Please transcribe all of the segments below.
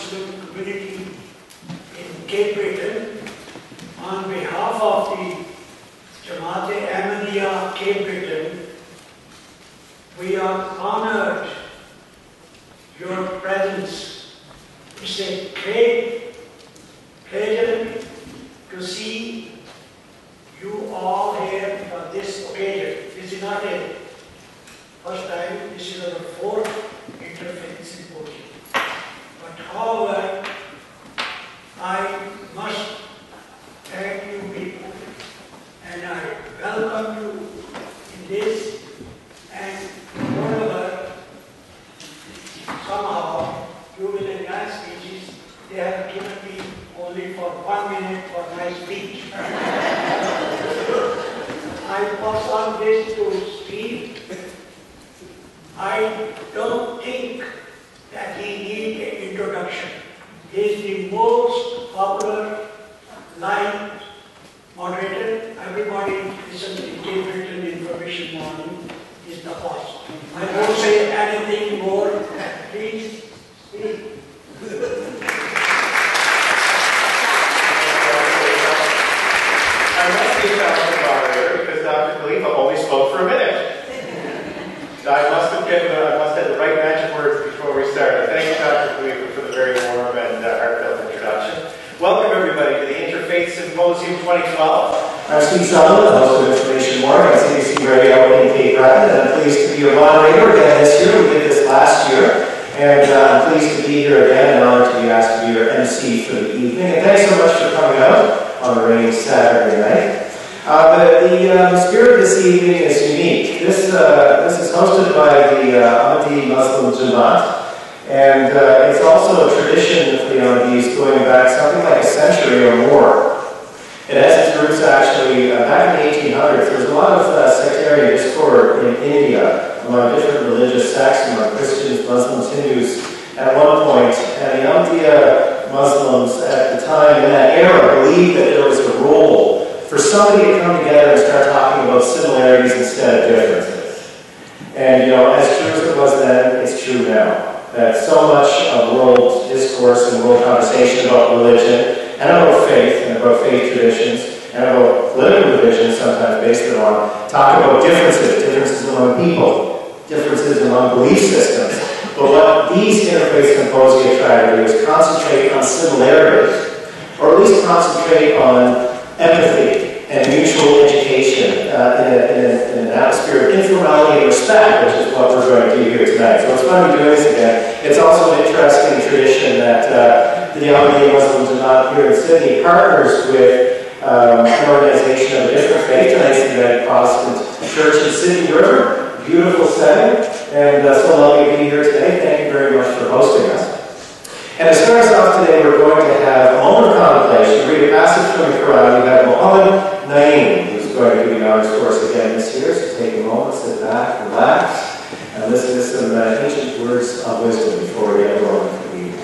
Muslim community in Cape Breton, on behalf of the Jamaat Ahmadiyya Cape Breton, we are honored your presence. It's a great pleasure to see you all here for this occasion. This is not a first time, this is our fourth Interfaith Symposium. But however, I must thank you people and I welcome you in this, and moreover, somehow you will enjoy speeches. They have given me only for 1 minute for my speech. I pass on this to Steve. I don't think that he needs an introduction. He is the most popular live moderator. Everybody listens to Cape Breton Information Morning. Is the host. I won't say anything more. Please speak. I must be found the moderator because Dr. Khalifa only spoke for a minute. I must have the right magic words before we started. Thank you, Dr. Khalifa, for the very warm and heartfelt introduction. Welcome, everybody, to the Interfaith Symposium 2012. I'm Steve Sullivan, the host of Information Morning on CBC Radio in Cape Breton, and I'm pleased to be your moderator again this year. We did this last year, and I'm pleased to be here again and honored to be asked to be your MC for the evening. And thanks so much for coming out on a rainy Saturday night. The spirit of this evening is unique. This is hosted by the Ahmadiyya Muslim Jamaat, and it's also a tradition of the Ahmadiyyas going back something like a century or more. It has its roots actually back in the 1800s. There was a lot of sectarian discord in India among different religious sects, among Christians, Muslims, Hindus at one point, and the Ahmadiyya Muslims at the time in that era believed that there was a role for somebody to come together and start talking about similarities instead of differences. And you know, as true as it was then, it's true now. That so much of world discourse and world conversation about religion and about faith traditions and about political divisions sometimes based on talk about differences among people, differences among belief systems. But what these Interfaith Symposia try to do is concentrate on similarities, or at least concentrate on empathy and mutual education in an atmosphere of informality and respect, which is what we're going to do here tonight. So it's fun to be doing this again. It's also an interesting tradition that the Ahmadiyya Muslim Jamaat here in Sydney partners with an organization of a different faith, tonight's the United Protestant Church in Sydney River. Beautiful setting, and so lovely to be here today. Thank you very much for hosting us. And to start us off today, we're going to have a moment of contemplation. Read a passage from the Quran. We have Muhammad Naeem, who's going to be the honors course again this year. So take a moment, sit back, relax, and listen to some ancient words of wisdom before we get rolling for the evening.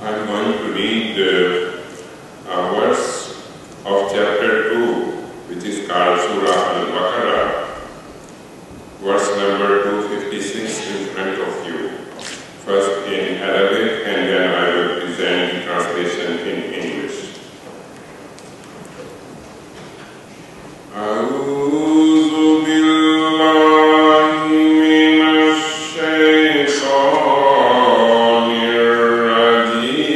I'm going to read a verse of chapter 2, which is called Surah Al-Baqarah, verse number 256 in front of you. First in Arabic, and then I will present the translation in English. A'udhu billahi minash shaytanir rajim.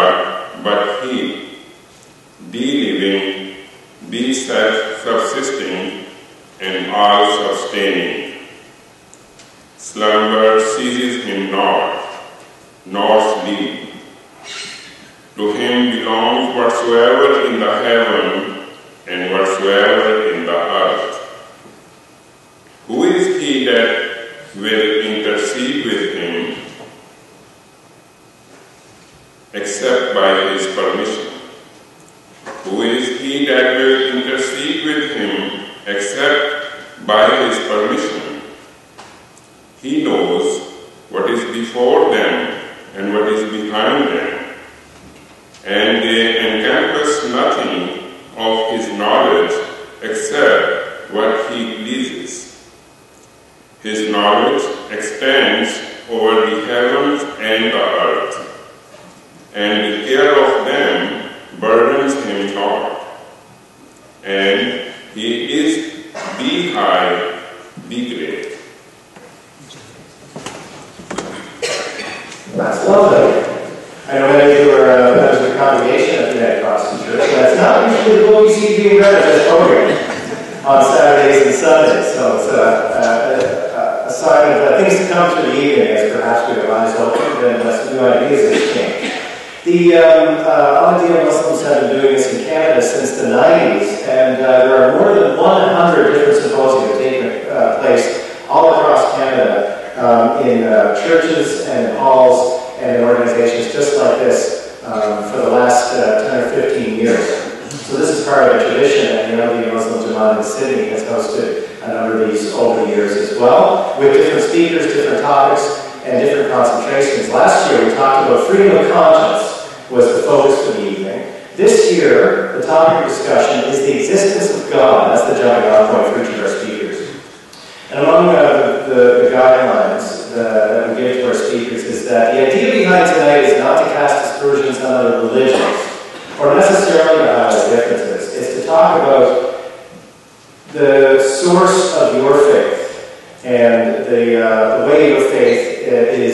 God, but He, be living, be self-subsisting, and all-sustaining. Slumber seizes him not, nor sleep. To him belongs whatsoever in the heaven and whatsoever in the earth. Who is he that will intercede with him except by his permission? Who is he that will intercede with him except by his permission? He knows what is before them and what is behind them, and they encompass nothing of his knowledge except what he pleases. His knowledge extends over the heavens and the earth, and the care of them burdens him not. And he is be high, be great. That's lovely. I know many of you are members of the congregation at the United Protestant Church. That's not usually the book you see being read at this program on Saturdays and Sundays. So it's a sign of things to come through the evening as perhaps we have eyes opened and some new ideas exchange. The Ahmadiyya Muslims have been doing this in Canada since the 90s, and there are more than 100 different symposia taking place all across Canada in churches and halls and in organizations just like this for the last 10 or 15 years. So this is part of a tradition, and the Ahmadiyya Muslim Jamaat in Sydney has hosted a number of these over the years as well, with different speakers, different topics, and different concentrations. Last year we talked about freedom of conscience was the focus for the evening. This year, the topic of discussion is the existence of God. That's the jumping off point for each of our speakers. And among the guidelines that we give to our speakers is that the idea behind tonight is not to cast aspersions on other religions, or necessarily to highlight differences. It's to talk about the source of your faith and the way your faith is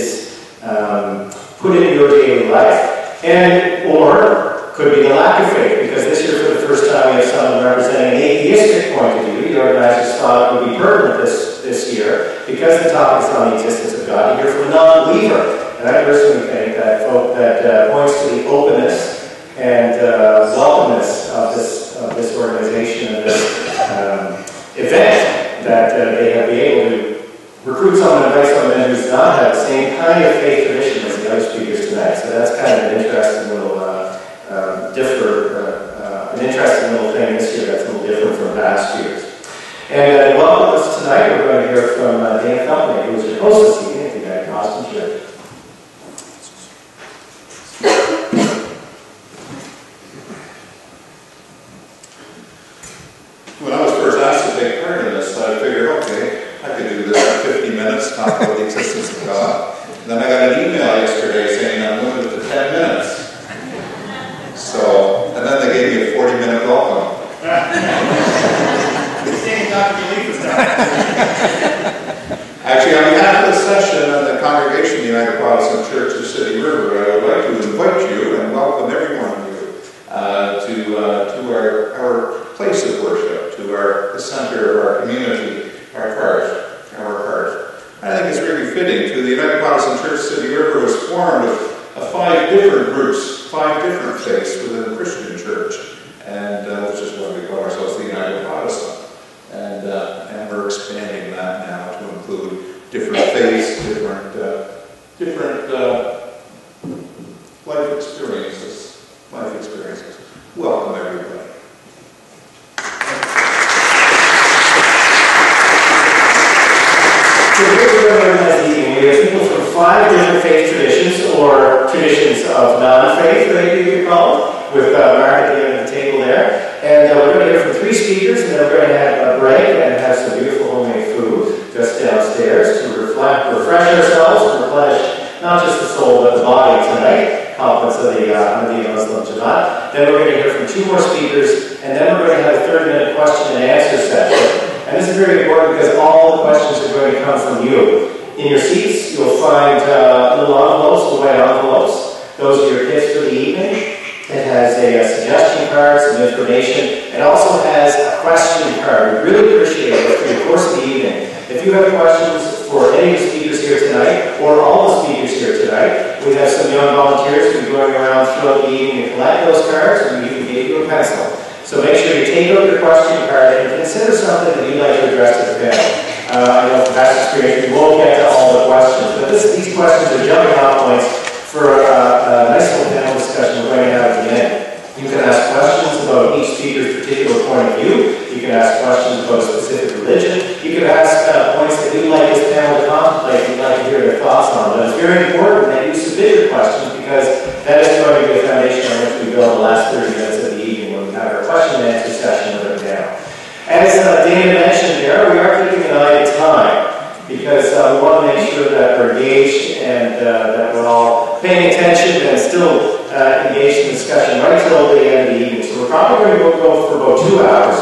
put into your daily life. And, or, could be the lack of faith, because this year, for the first time, we have someone representing an atheistic point of view. The organizers thought it would be pertinent this year, because the topic is on the existence of God, to hear from a non-believer. And I personally think that points to the openness and welcomeness of this organization and this event, that they have been able to recruit someone and invite someone in who's not had the same kind of faith tradition as the other speakers tonight. So that's kind of an interesting little interesting little thing this year that's a little different from past years. And welcome us tonight. We're going to hear from Dan Company, who's your host this evening at the United Protestant Church. When I was first asked to take part in this, I figured, okay, I could do this in 50 minutes, talk about the existence of God. And then I got an email yesterday saying I'm limited to 10 minutes. So, and then they gave me a 40-minute welcome. Actually, on behalf of the session and the congregation of the United Protestant Church of City River, I would like to invite you and welcome every one of you to our place of worship, to the center of our community, our heart. I think it's really fitting. The United Protestant Church City River was formed of 5 different groups, 5 different faiths within the Christian church, and which is why we call ourselves the United Protestant. And we're expanding that now to include different faiths, different life experiences. Welcome, everybody. So here we're going to organize the evening. We have people from 5 different faith traditions, or traditions of non-faith, maybe you could call it, with Mark at the end of the table there. And we're going to hear from 3 speakers, and then we're going to have a break and have some beautiful homemade food just downstairs to refresh ourselves and replenish not just the soul but the body tonight, compliments of the Ahmadiyya Muslim Jamaat. Then we're going to hear from 2 more speakers, and then we're going to have a 30-minute question and answer session. And this is very important because all the questions are going to come from you. In your seats, you'll find little envelopes, little white envelopes. Those are your gifts for the evening. It has a suggestion card, some information. It also has a question card. We really appreciate it for the course of the evening. If you have questions for any of the speakers here tonight, or all the speakers here tonight, we have some young volunteers who are going around throughout the evening to collect those cards, and we even gave you a pencil. So make sure you take out your question card and consider something that you'd like to address to the panel. I know from past experience we won't get to all the questions, but these questions are jumping off points for a nice little panel discussion we're going to have at the end. You can ask questions about each speaker's particular point of view. You can ask questions about a specific religion. You can ask points that we'd like this panel to contemplate. We'd like to hear their thoughts on. But it's very important that you submit your questions because that is going to be the foundation on which we build the last 30 minutes of the evening when we have our question and answer session with them now. As Dana mentioned there, we are keeping an eye at time because we want to make sure that we're engaged and that we're all paying attention and still engaged in discussion right until the end of the evening. So we're probably going to go for about 2 hours.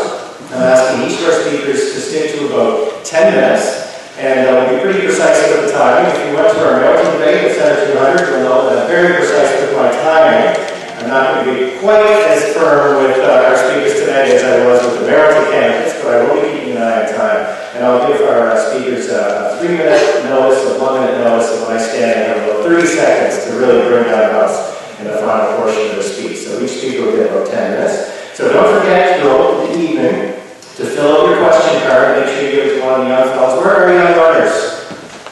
I'm asking each of our speakers to stick to about 10 minutes, and we'll be pretty precise with the timing. If you went to our American debate at Center 200, you'll know that I'm very precise with my timing. I'm not going to be quite as firm with our speakers tonight as I was with the American candidates, but I will be keeping an eye on time. And I'll give our speakers a 3-minute notice, a 1-minute notice, and when I stand, I have about 30 seconds to really bring down the house in the final portion of their speech. So each speaker will get about 10 minutes. So don't forget, throughout the evening, to fill out your question card. Make sure you give it to one of the young fellows. Where are our young runners?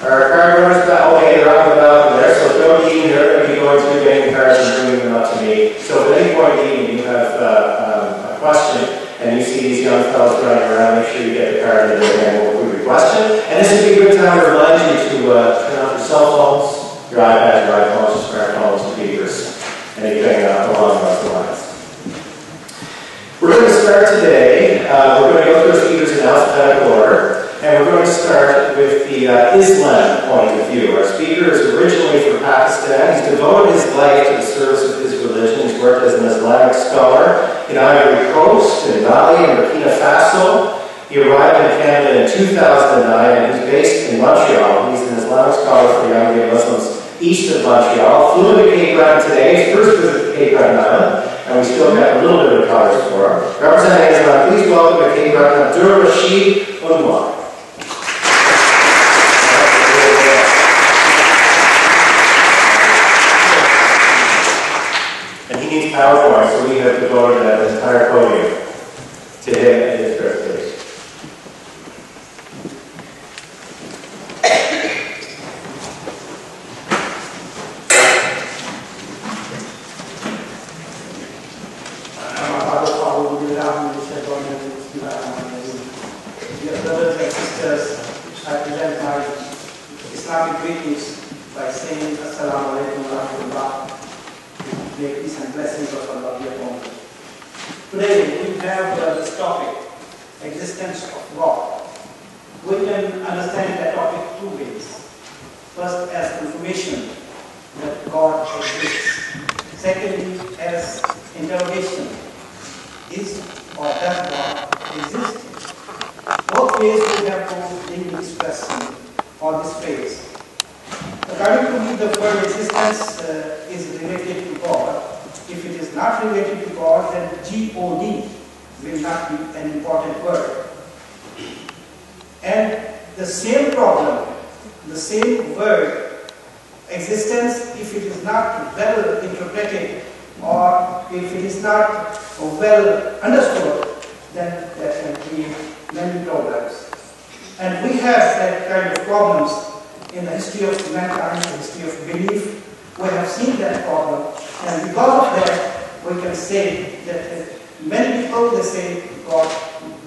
Are our card runners back? Okay, they're up and about there. So throughout the evening, they're going to be going through getting the cards and bringing them up to me. So at any point in the evening, you have a question, and you see these young fellows running around, make sure you get the card in there and we'll your question. And this would be a good time to remind you to turn off your cell phones, your iPads, your iPhones, your smartphones, computers, anything along those lines. We're going to start today, we're going to go through our speakers in alphabetical order, and we're going to start with the Islam point of view. Our speaker is originally from Pakistan. He's devoted his life to the service of his religion. He's worked as an Islamic scholar in Ivory Coast, in Mali, and Burkina Faso. He arrived in Canada in 2009, and he's based in Montreal. He's an Islamic scholar for young gay Muslims east of Montreal. Flew into Cape Breton today, his first visit to Cape Breton Island, and we still have a little bit of coverage for him. Representing Islam, please welcome to Cape Breton Abdul Rashid Unwar. And he needs PowerPoint, so we have devoted that entire podium to him and his birthdays. Dear brothers and sisters, I present my Islamic greetings by saying Assalamu alaikum wa rahmatullah. May peace and blessings of Allah be upon you. Today we have this topic, existence of God. We can understand that topic two ways. First, as confirmation that God exists. Secondly, as interrogation. Is or does God exist? Both ways we have to deal with this question or this phrase. According to me, the word existence is related to God. If it is not related to God, then God will not be an important word. And the same problem, the same word, existence, if it is not well interpreted or if it is not well understood, then that can create many problems. And we have that kind of problems in the history of mankind, the history of belief. We have seen that problem, and because of that, we can say that many people, they say God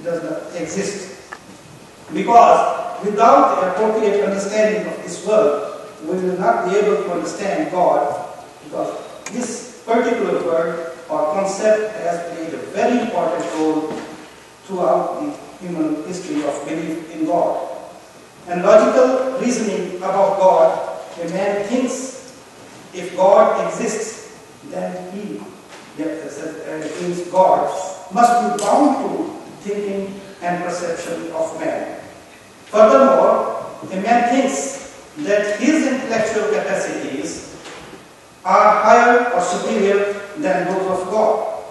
does not exist. Because without the appropriate understanding of this world, we will not be able to understand God, because this particular word or concept has played a very important role throughout the human history of belief in God. And logical reasoning about God, a man thinks if God exists, then he, means God, must be bound to thinking and perception of man. Furthermore, a man thinks that his intellectual capacities are higher or superior than those of God.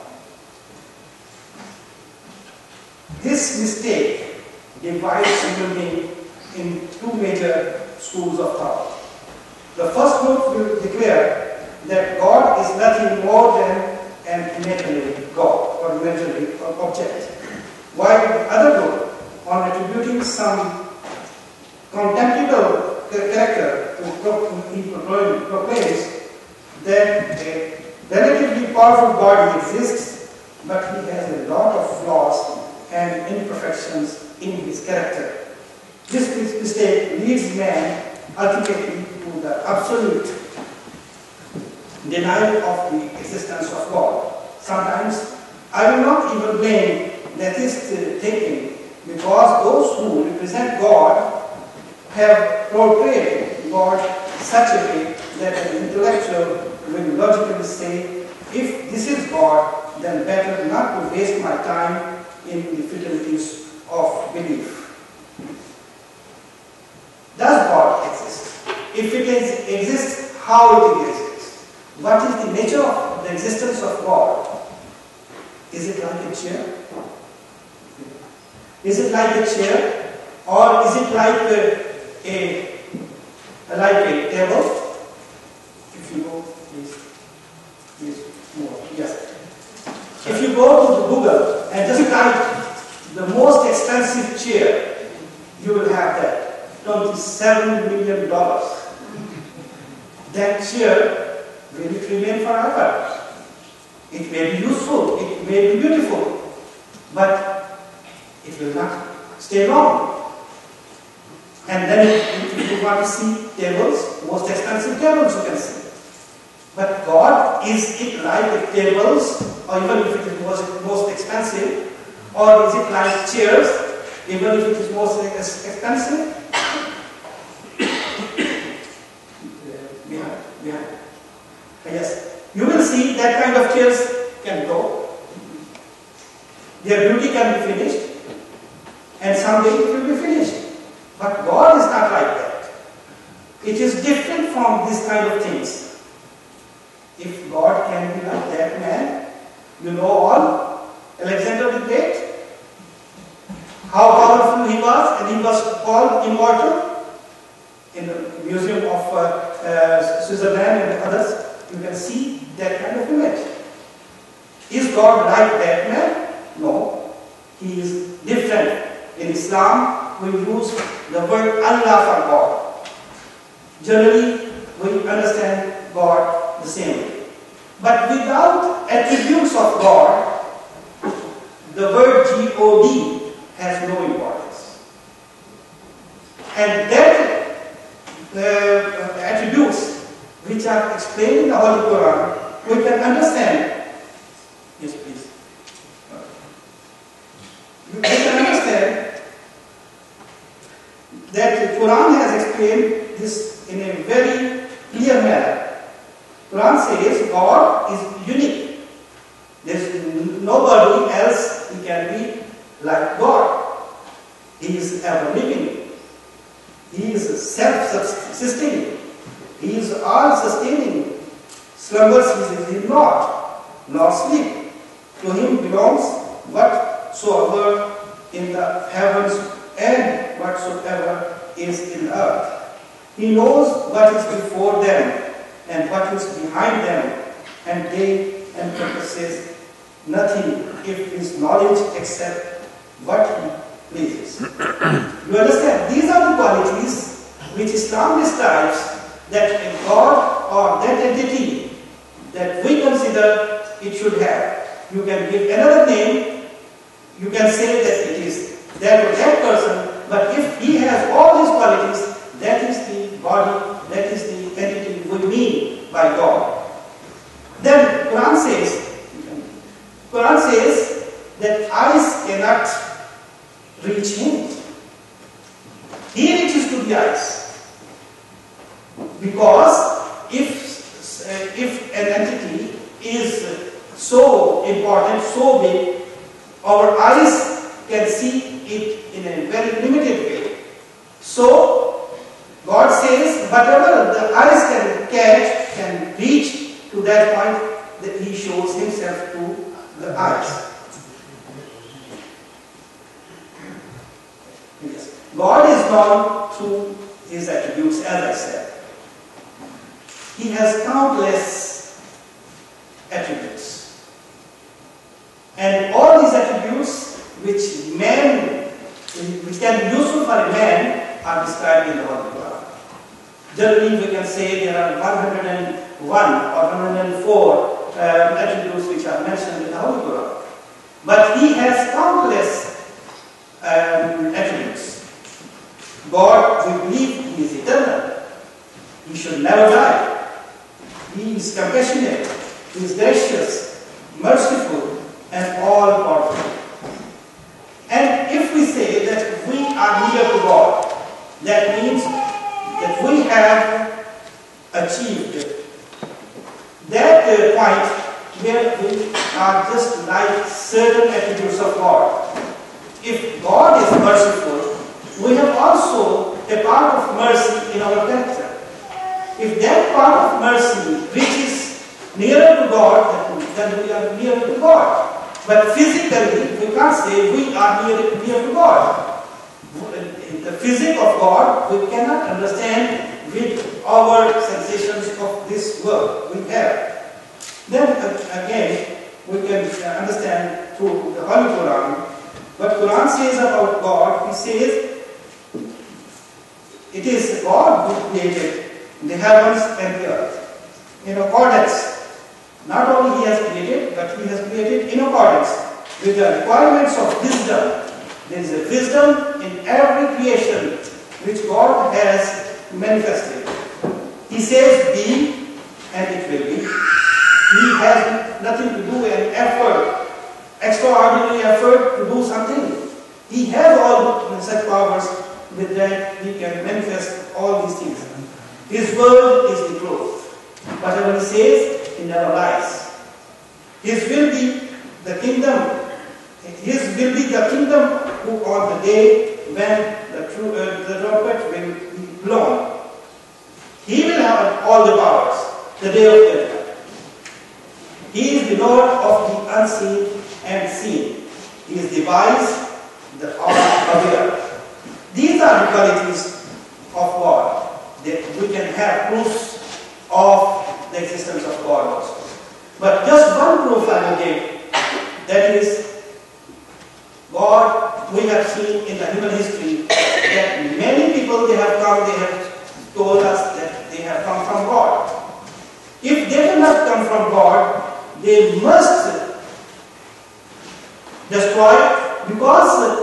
This mistake divides human beings in two major schools of thought. The first group will declare that God is nothing more than an imaginary God or imaginary object, while the other group, on attributing some contemptible character he proclaims that a relatively powerful God exists, but he has a lot of flaws and imperfections in his character. This mistake leads man ultimately to the absolute denial of the existence of God. Sometimes I will not even blame atheist thinking, because those who represent God have portrayed God such a way that an intellectual will logically say, if this is God, then better not to waste my time in the futilities of belief. Does God exist? If it exists, how it exists? What is the nature of the existence of God? Is it like a chair? Is it like a chair? Or is it like a table? If you go, please, more. Yes. If you go to the Google and just type the most expensive chair, you will have that. $27 million. That chair will remain forever. It may be useful, it may be beautiful, but it will not stay long. And then if you want to see tables, most expensive tables you can see. But God, is it like tables, or even if it is most expensive, or is it like chairs, even if it is most expensive? Yes, you will see that kind of chairs can go. Their beauty can be finished, and someday it will be finished. But God is not like that. It is different from these kind of things. If God can be like that man, you know all, Alexander the Great, how powerful he was, and he was called immortal. In the Museum of Switzerland and others, you can see that kind of image. Is God like that man? No. He is different. In Islam, we use the word Allah for God. Generally, we understand God the same way. But without attributes of God, the word God has no importance. And that attributes which are explained in the Holy Quran, we can understand. Yes, please. We can understand that the Quran has explained this in a very clear manner. Quran says God is unique. There is nobody else who can be like God. He is ever living. He is self-sustaining. He is all-sustaining. Slumbers he is not, nor sleep. To him belongs whatsoever in the heavens and whatsoever is in the earth. He knows what is before them and what is behind them, and they encompasses nothing if his knowledge except what he pleases. You understand? These are the qualities which Islam describes that a God or that entity that we consider it should have. You can give another name, you can say that it is that or that person, but if he has all these qualities, that is the body, that is the entity we mean by God. Then Quran says that eyes cannot reach him. He reaches to the eyes. Because if an entity is so important, so big, our eyes can see it in a very limited way. So God says whatever the eyes can catch, can reach, to that point that he shows himself to the eyes. Yes. God is known through his attributes, as I said. He has countless attributes. And all these attributes which can be useful for a man are described in the Holy Quran. Generally, we can say there are 101 or 104 attributes which are mentioned in the Holy Quran. But he has countless attributes. God, we believe he is eternal. He should never die. He is compassionate. He is gracious, merciful, and all-powerful. And if we say that we are near to God, that means that we have achieved that point where we are just like certain attributes of God. If God is merciful, we have also a part of mercy in our character. If that part of mercy reaches nearer to God, then we are nearer to God. But physically, we can't say we are near to God. The physics of God, we cannot understand with our sensations of this world we have. Then again, we can understand through the Holy Quran. What Quran says about God, he says, it is God who created the heavens and the earth in accordance. Not only he has created, but he has created in accordance with the requirements of wisdom. There is a wisdom in every creation which God has manifested. He says be, and it will be. He has nothing to do with an effort, extraordinary effort to do something. He has all such powers with that he can manifest all these things. His word is the truth. Whatever he says, he never lies. His will be the kingdom. His will be the kingdom who on the day when the trumpet will be blown. He will have all the powers, the day of judgment. He is the Lord of the unseen and seen. He is the wise, the all-aware. These are the qualities of God. That we can have proofs of the existence of God also. But just one proof I will give, that is, God, we have seen in the human history that many people they have told us that they have come from God. If they do not come from God, they must destroy, because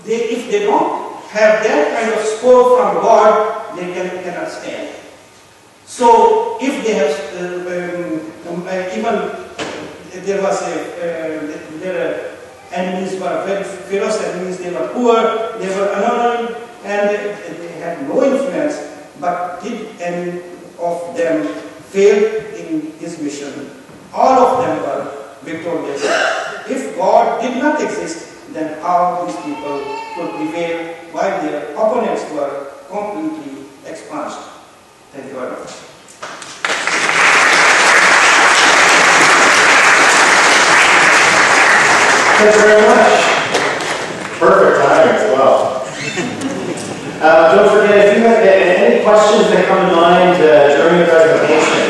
if they don't have that kind of support from God, they cannot stand. So, if they have, even there was their enemies were very fierce enemies, they were poor, they were unhonored, and they had no influence, but did any of them fail in his mission? All of them were victorious. If God did not exist, then how these people could prevail while their opponents were completely expunged? Thank you very much. Thank you very much. Perfect timing as well. Don't forget, if you have any questions that come to mind during the presentation,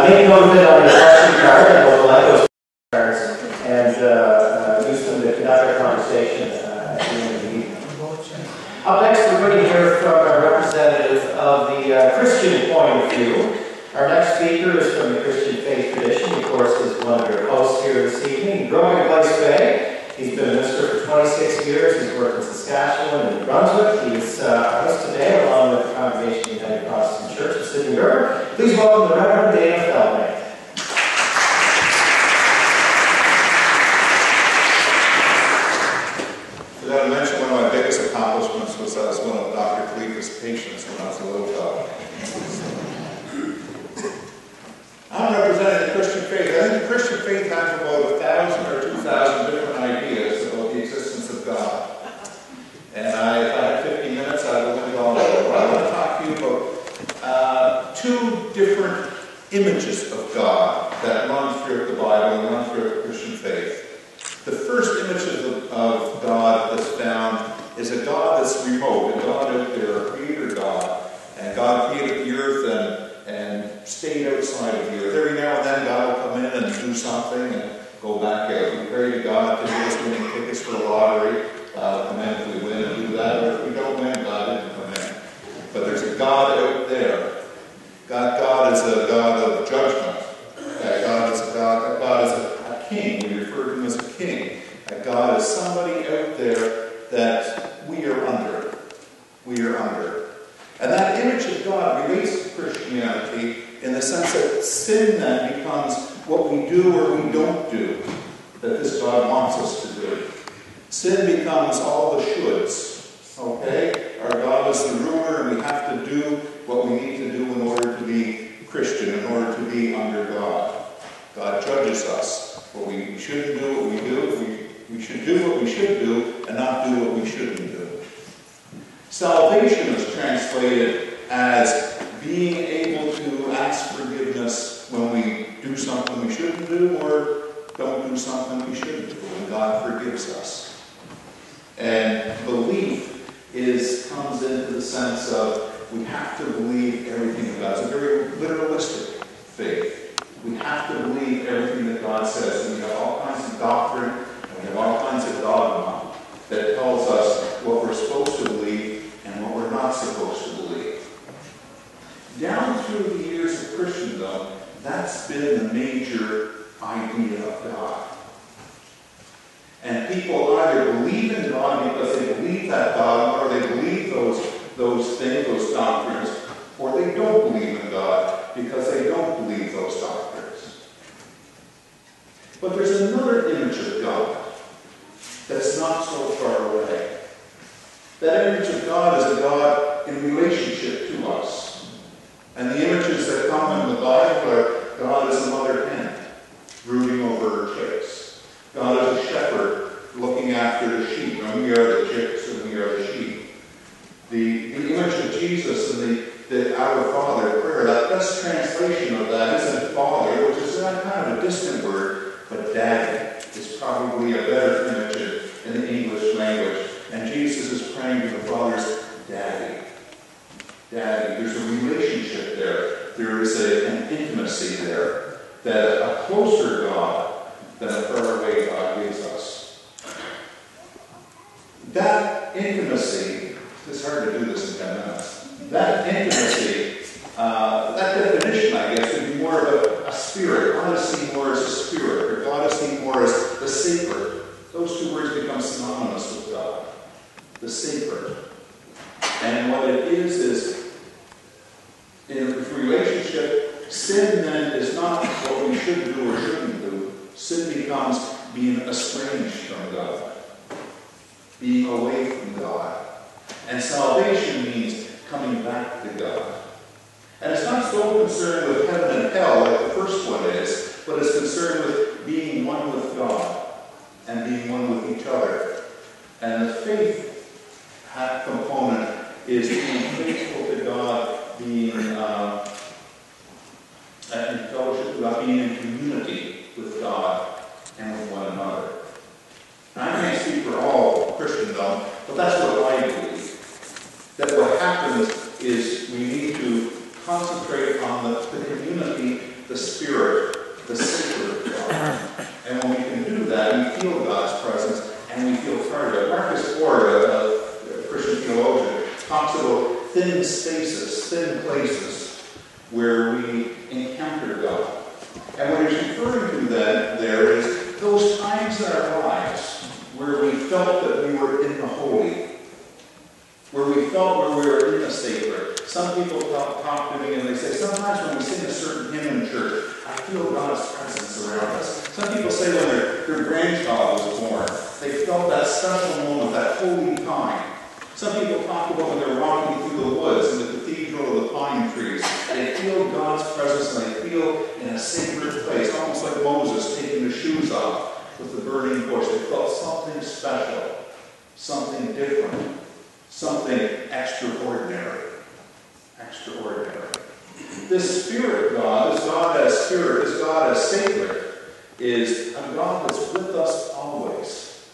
make note of it on your question card, and we'll collect those cards and use them to conduct our conversation at the end of the evening. Up next, we're going to hear from a representative of the Christian point of view. Our next speaker is from the Christian faith tradition. Of course, is one of your hosts here this evening. Growing in Place Bay, he's been a minister for 26 years. He's worked in Saskatchewan and New Brunswick. He's our host today, along with the Congregation of the United Protestant Church of Sydney River. Please welcome the Reverend Dana Feldman. Forgot to mention one of my biggest accomplishments was I was one of Dr. Khalifa's patients when I was a little dog. I'm representing the Christian faith. I think the Christian faith has about 1,000 or 2,000 different ideas about the existence of God. And if I had 15 minutes, I would go into all of it. But I want to talk to you about two different images of God Christian faith. The first image of God that's found is a God that's remote, a God out there, a creator God. And God created the earth and stayed outside of the earth. Every now and then God will come in and do something and go back out. We pray to God to give us winning tickets for the lottery. Come in if we win and do that. Or if we don't win, God didn't come in. But there's a God out there. God is a God of judgment. God is a king. We refer to him as a king. God is somebody out there that we are under. We are under. And that image of God relates to Christianity in the sense that sin then becomes what we do or we don't do that this God wants us to do. Sin becomes all the shoulds. Okay? Our God is the ruler and we have to do what we need to do in order to be Christian, in order to be under God. God judges us. What we shouldn't do, what we do. We should do what we should do and not do what we shouldn't do. Salvation is translated as being able to ask forgiveness when we do something we shouldn't do or don't do something we shouldn't do, and God forgives us. And belief comes into the sense of we have to believe everything that God says. It's a very literalistic faith. We have to believe everything that God says. And we have all kinds of doctrine, and we have all kinds of dogma that tells us what we're supposed to believe and what we're not supposed to believe. Down through the years of Christendom, that's been the major idea of God. And people either believe in God because they believe that God, or they believe those things, those doctrines, or they don't believe in God because they don't believe those doctrines. But there's another image of God that's not so far away. That image of God is a God in relationship to us. And the images that come in the Bible are God is a mother hen, brooding over her chicks. God is a shepherd looking after the sheep. And we are the chicks and we are the sheep. The image of Jesus and the Our Father prayer, that best translation of that isn't Father, which is kind of a distant word, but Daddy is probably a better image in the English language. And Jesus is praying to the Father's Daddy. Daddy. There's a relationship there. There is an intimacy there that a closer God than a faraway God gives us. That intimacy, it's hard to do this in 10 minutes. That intimacy, that definition, I guess, would be more of a spirit. God is seen more as a spirit, or God is seen more as the sacred. Those two words become synonymous with God. The sacred. And what it is in relationship, sin then is not what we should do or shouldn't do. Sin becomes being estranged from God, being away from God. And salvation means coming back to God. And it's not so concerned with heaven and hell like the first one is, but it's concerned with being one with God and being one with each other. And the faith component is being faithful to God, being in fellowship with God, being in community with God and with one another. And I can't speak for all Christendom, but that's what I believe. That what happens is we need to concentrate on the community, the spirit, the sacred God. And when we can do that, we feel God's presence and we feel part of it. Marcus Ford, a Christian theologian, talks about thin spaces, thin places where we encounter God. And what he's referring to then there is those times in our lives where we felt that we were in the holy, where we felt where we were in the sacred. Some people talk to me and they say, sometimes when we sing a certain hymn in church, I feel God's presence around us. Some people say when their grandchild was born, they felt that special moment, that holy time. Some people talk about when they're walking through the woods in the cathedral of the pine trees. They feel God's presence and they feel in a sacred place, almost like Moses taking the shoes off with the burning bush. They felt something special, something different, something extraordinary. Extraordinary. This spirit God, this God as spirit, this God as sacred, is a God that's with us always.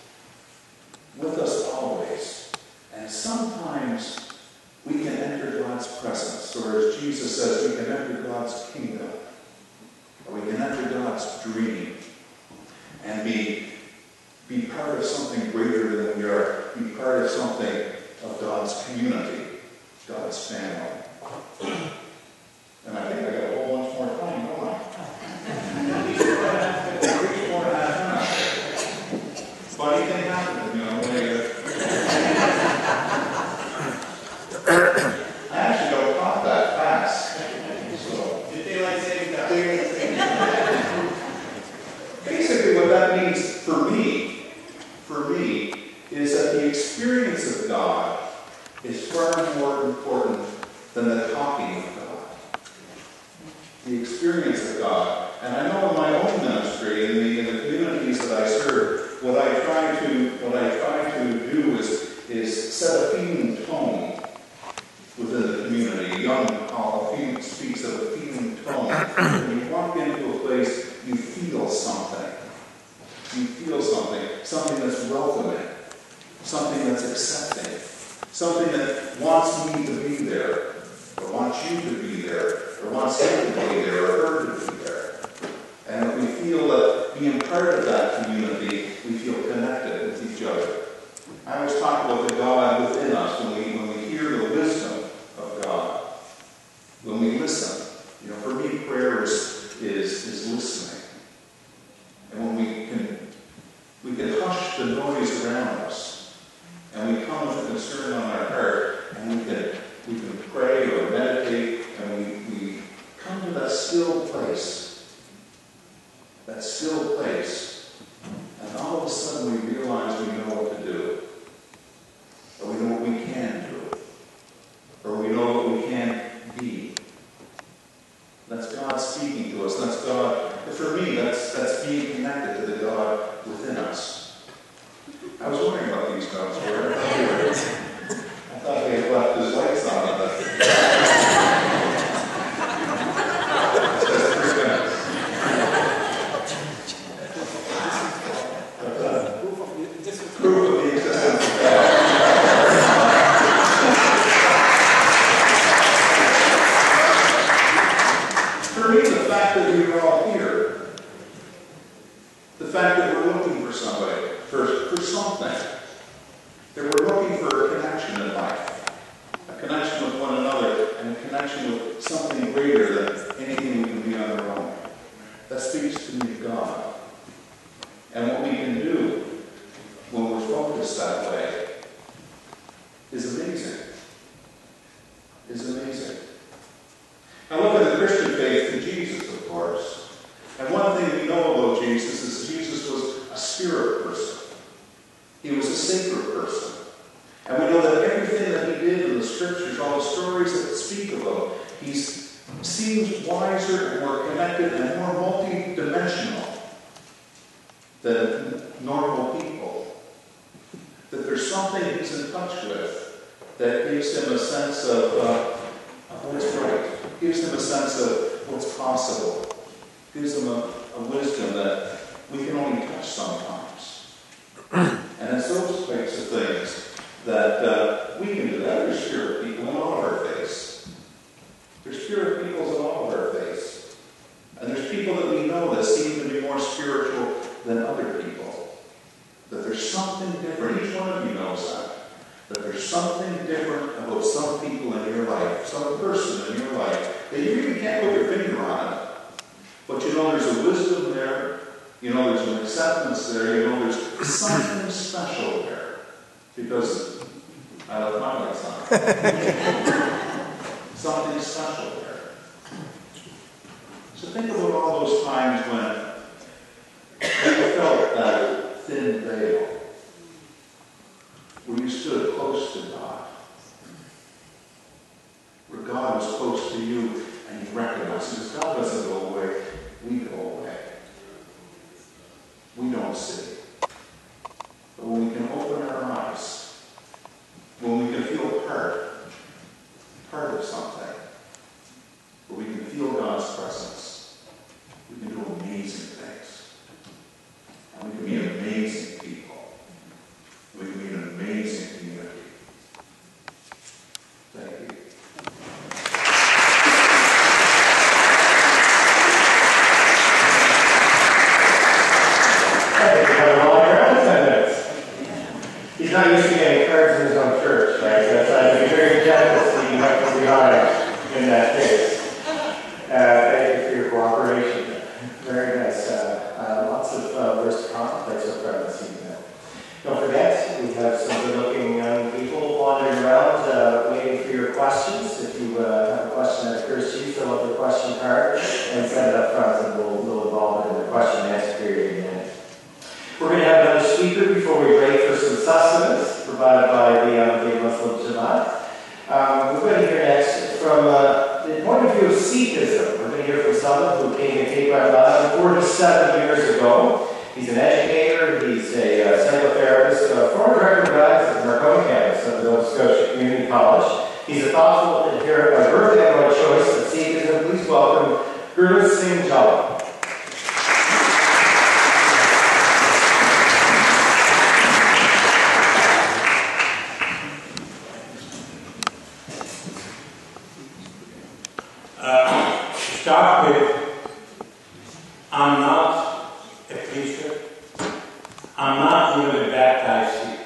With us always. And sometimes we can enter God's presence, or as Jesus says, we can enter God's kingdom, or we can enter God's dream, and be part of something greater than we are, be part of something of God's community, God's family. And I think I got a whole bunch more time, don't I? 4.5 minutes. Funny thing happened, you know, I actually don't talk that fast. So, Did they like saying that? basically what that means for me, is that the experience of God is far more important than the talking of God. The experience of God. And I know in my own ministry, in the communities that I serve, what I try to do is set a feeling tone within the community. A young speaks of a feeling tone. When you walk into a place, you feel something. You feel something that's welcoming, something that's accepting, something that wants me to be there, or wants you to be there, or wants him to be there, or her to be there. And we feel that being part of that community, we feel connected with each other. I always talk about the God within us when we hear the wisdom of God, when we listen. You know, for me, prayer is listening. And when we can hush the noise around us, and we come with a concern on our heart, and we can pray or meditate, and we come to that still place. That still place. And all of a sudden we realize we know what to do. Or we know what we can do. Or we know what we can be. That's God speaking to us. That's God. For me, that's being connected to the God within us. I was wondering about these notes. I thought they had left his lights on. Proof of the existence of God. For me, the fact that we are all here, the fact that we're looking for somebody, for something, that we're looking for a connection in life, a connection with one another, and a connection with something greater than anything we can be on our own. That speaks to me of God. And what we can do when we're focused that way is amazing. Is amazing. I look at the Christian faith in Jesus, of course. And one thing we know about Jesus is that Jesus was a spirit person. He was a sacred person. And we know that everything that he did in the scriptures, all the stories that speak about, he seems wiser and more connected and more multi-dimensional than normal people. That there's something he's in touch with that gives him a sense of what's right, gives him a sense of what's possible, gives him a wisdom that we can only touch sometimes. And it's those types of things that we can do that. There's spirit people in all of our faiths. There's spirit peoples in all of our faiths. And there's people that we know that seem to be more spiritual than other people. That there's something different. Each one of you knows that. That there's something different about some people in your life, some person in your life, that you really can't put your finger on it. But you know there's a wisdom there. You know there's an acceptance there. You know there's something special there. Because I left my lights on. Something special there. So think about all those times when you felt that thin veil, where you stood close to God, where God was close to you and you recognized, because God doesn't go away, we go away. We don't see. But when we can open our eyes, when we can feel part of something, where we can feel God's presence, we can do amazing things. Don't forget, we have some good-looking young people wandering around waiting for your questions. If you have a question that occurs to you, fill out the question card and send it up front, and we'll involve it in the question and answer period in a minute. We're going to have another speaker before we break for some sustenance provided by the Ahmadiyya Muslim Jamaat. We're going to hear next from the point of view of Sikhism. We're going to hear from someone who came to Cape Breton 47 years ago. He's an educator, he's a psychotherapist, a former director of guidance at the Marconi campus of the Nova Scotia Community College. He's a thoughtful adherent by birth and by choice of Sikhism. Please welcome Guru Singh Jala. To start with, I'm not a preacher. I'm not even a baptized Sikh.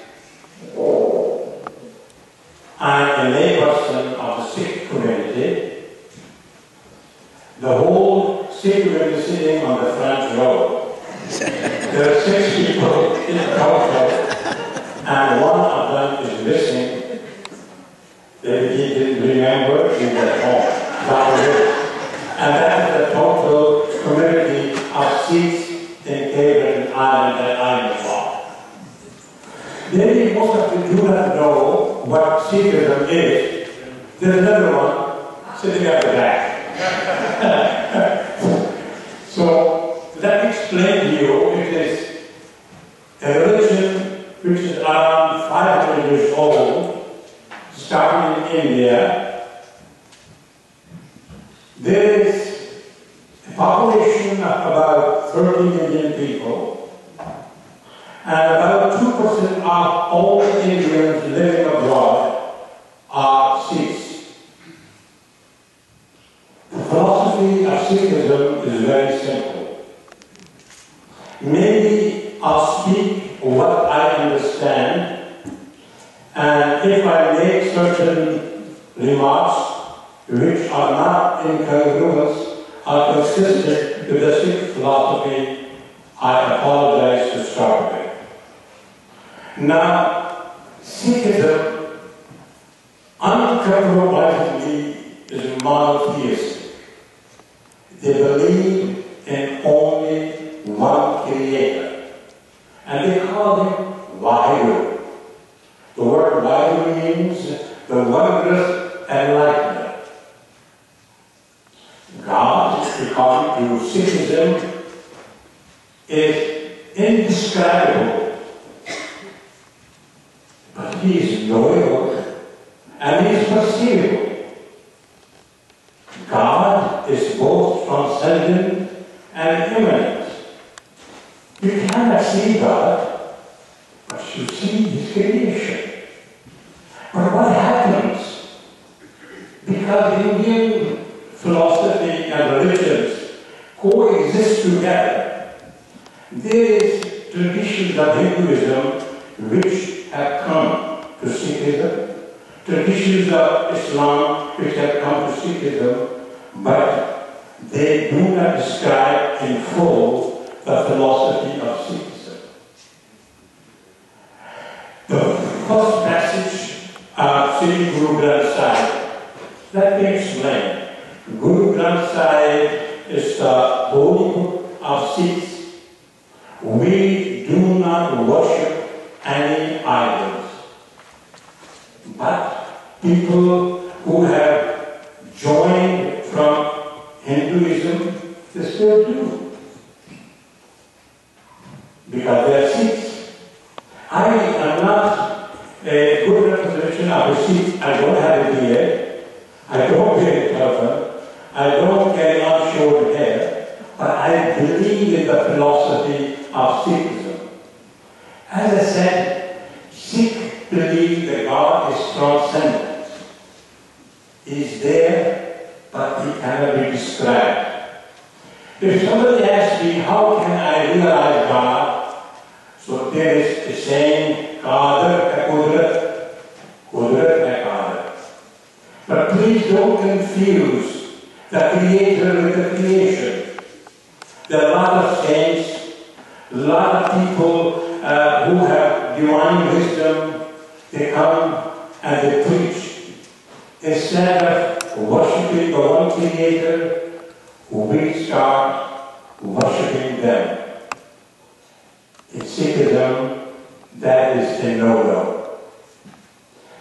I'm a layperson of the Sikh community. The whole Sikh community is sitting on the front row. There are 6 people in the crowd, and one of them is missing. They didn't remember in their home. That was it. And that is the total community of Sikhs in Cape Breton Island that I am from. Maybe most of you do not know what Sikhism is. There's another one sitting at the back. So let me explain to you. It is a religion which is around 500 years old, starting in India. There is a population of about 30 million people, and about 2% of all Indians living abroad are Sikhs. The philosophy of Sikhism is very simple. Maybe I'll speak what I understand, and if I make certain remarks which are not incongruous or consistent with the Sikh philosophy, I apologize to start with. Now, Sikhism uncompromisingly is monotheistic. They believe in only one creator, and they call him Vaheguru. The word Vaheguru means the wondrous enlightenment. God, according to Sikhism, is indescribable, but he is knowable and he is perceivable. God is both transcendent and immanent. You cannot see God, but you see his creation. But what happens? Because Indian philosophy and religions coexist together. There is traditions of Hinduism which have come to Sikhism, traditions of Islam which have come to Sikhism, but they do not describe in full the philosophy of Sikhism. The first passage of Sri Guru Granth Sahib, let me explain. Guru Granth Sahib is the holy book of Sikhs. We do not worship any idols. But people who have joined from Hinduism, they still do. Because they are Sikhs. I am not a good representation of a Sikh. I don't have a beard. I don't wear a turban. I don't carry on short hair, but I believe in the philosophy of Sikhism. As I said, Sikh believe that God is transcendent. He is there, but he cannot be described. If somebody asks me, how can I realize God? So there is a saying, Qadar ka Qudrat, Qudrat ka Qadar. But please don't confuse the creator with the creation. There are a lot of saints, a lot of people who have divine wisdom, they come and they preach. Instead of worshipping the one Creator, we start worshipping them. In Sikhism, that is a no-no.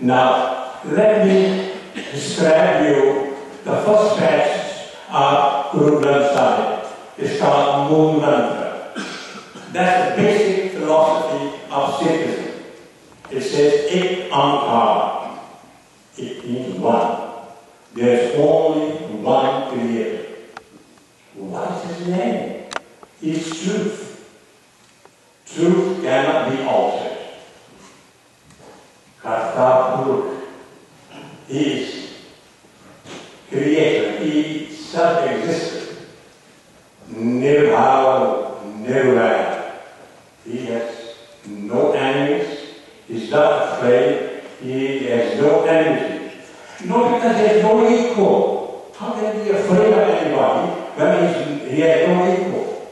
Now, let me describe you the first passage of Guru Granth Sahib. It's called Mool Mantra. That's the basic philosophy of Sikhism. It says, Ek Ankar. It means one. There's only one Creator. What is His name? He's truth. Truth cannot be altered. Karta Purukh. He is Creator. He self-existed. Nirbhav, Nirvana. He has no enemies. He's not afraid. He has no enmity. No, because he has no equal. How can he be afraid of anybody when he has no equal?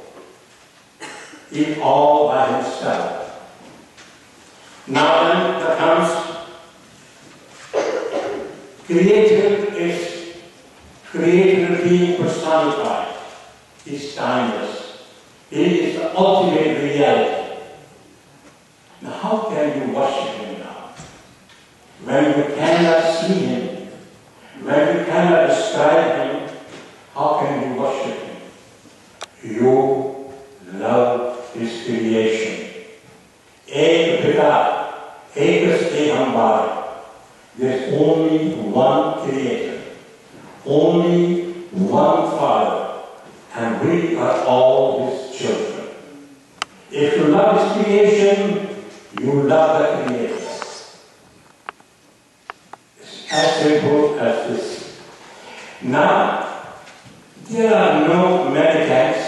He's all by himself. Now then, there comes Creator being personified. He's timeless. He is the ultimate reality. Now how can you worship Him now? When you cannot see Him, when you cannot describe Him, how can you worship Him? You love His creation. Ek Pita, Ekas Ehambara. There's only one Creator, only one Father, and we are all His children. If you love His creation, you love the Creator. It's as simple as this. Now, there are no medicants.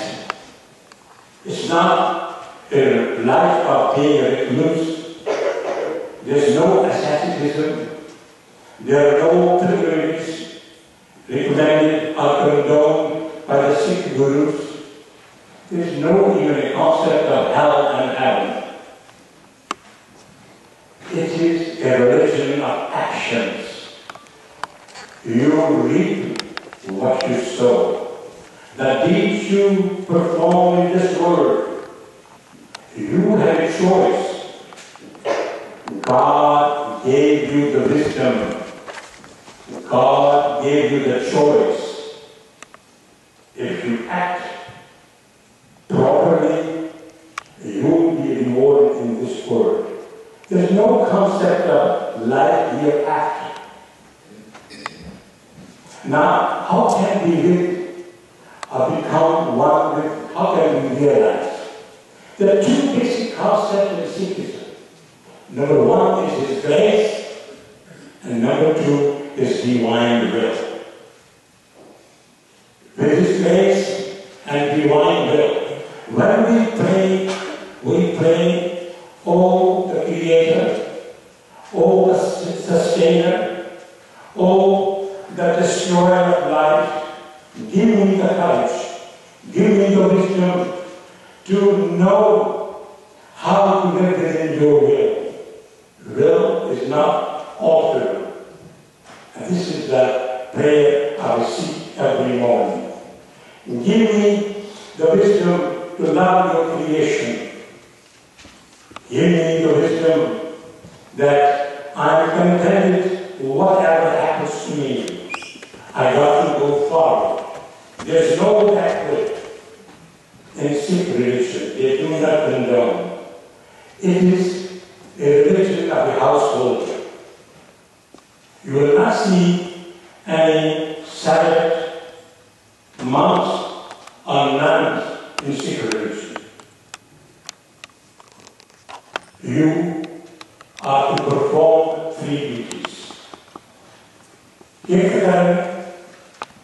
It's not a life of being a recluse. There's no asceticism. There are no pilgrimages recommended or condoned by the Sikh gurus. There's no even a concept of hell and heaven. It is a religion of actions. You reap what you sow. The deeds you perform in this world, you have a choice. God gave you the wisdom. God gave you the choice. If you act properly, you will be rewarded in this world. There's no concept of life hereafter. Now, how can we live or become one with, how can we realize? There are two basic concepts in Sikhism. Number one is His grace, and number two is divine will. With His grace and divine will, when we pray, oh the Creator, oh the Sustainer, oh the Destroyer of life, give me the courage, give me the wisdom to know how to live within your will. Will is not alterable. And this is the prayer I receive every morning. Give me the wisdom to love your creation. Give me the wisdom that I am contented whatever happens to me. I got to go forward. There's no backward in Sikh religion. They do not condone. It is a religion of the household. You will not see any Sabbath, monks, or nuns in Sikh religion. You are to perform three duties. Kirtan,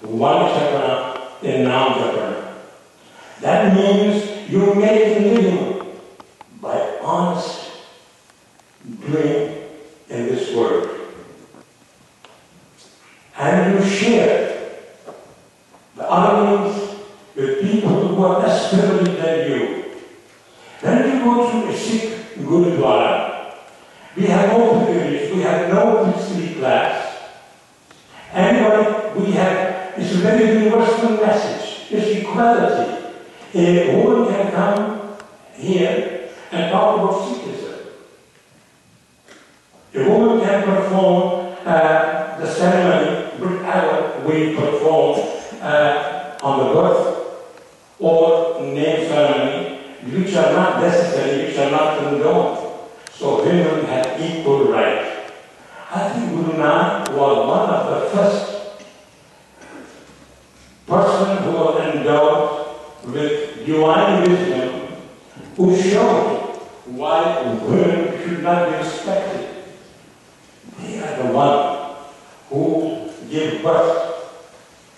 one chakra, and Nam chakra. That means you make a living by honest doing in this world. And you share the earnings with people who are less privileged than you. When you you go to a Sikh Gurudwara, we have no privilege, we have no priestly class. Anybody, we have, it's a very universal message, it's equality. A woman can come here and talk about Sikhism. A woman can perform the ceremony whichever we perform on the birth or name ceremony, which are not necessary, which are not condoned. So women have equal rights. I think Guru Nanak was one of the first person who was endowed with divine wisdom, who showed why women should not be respected. They are the one who give birth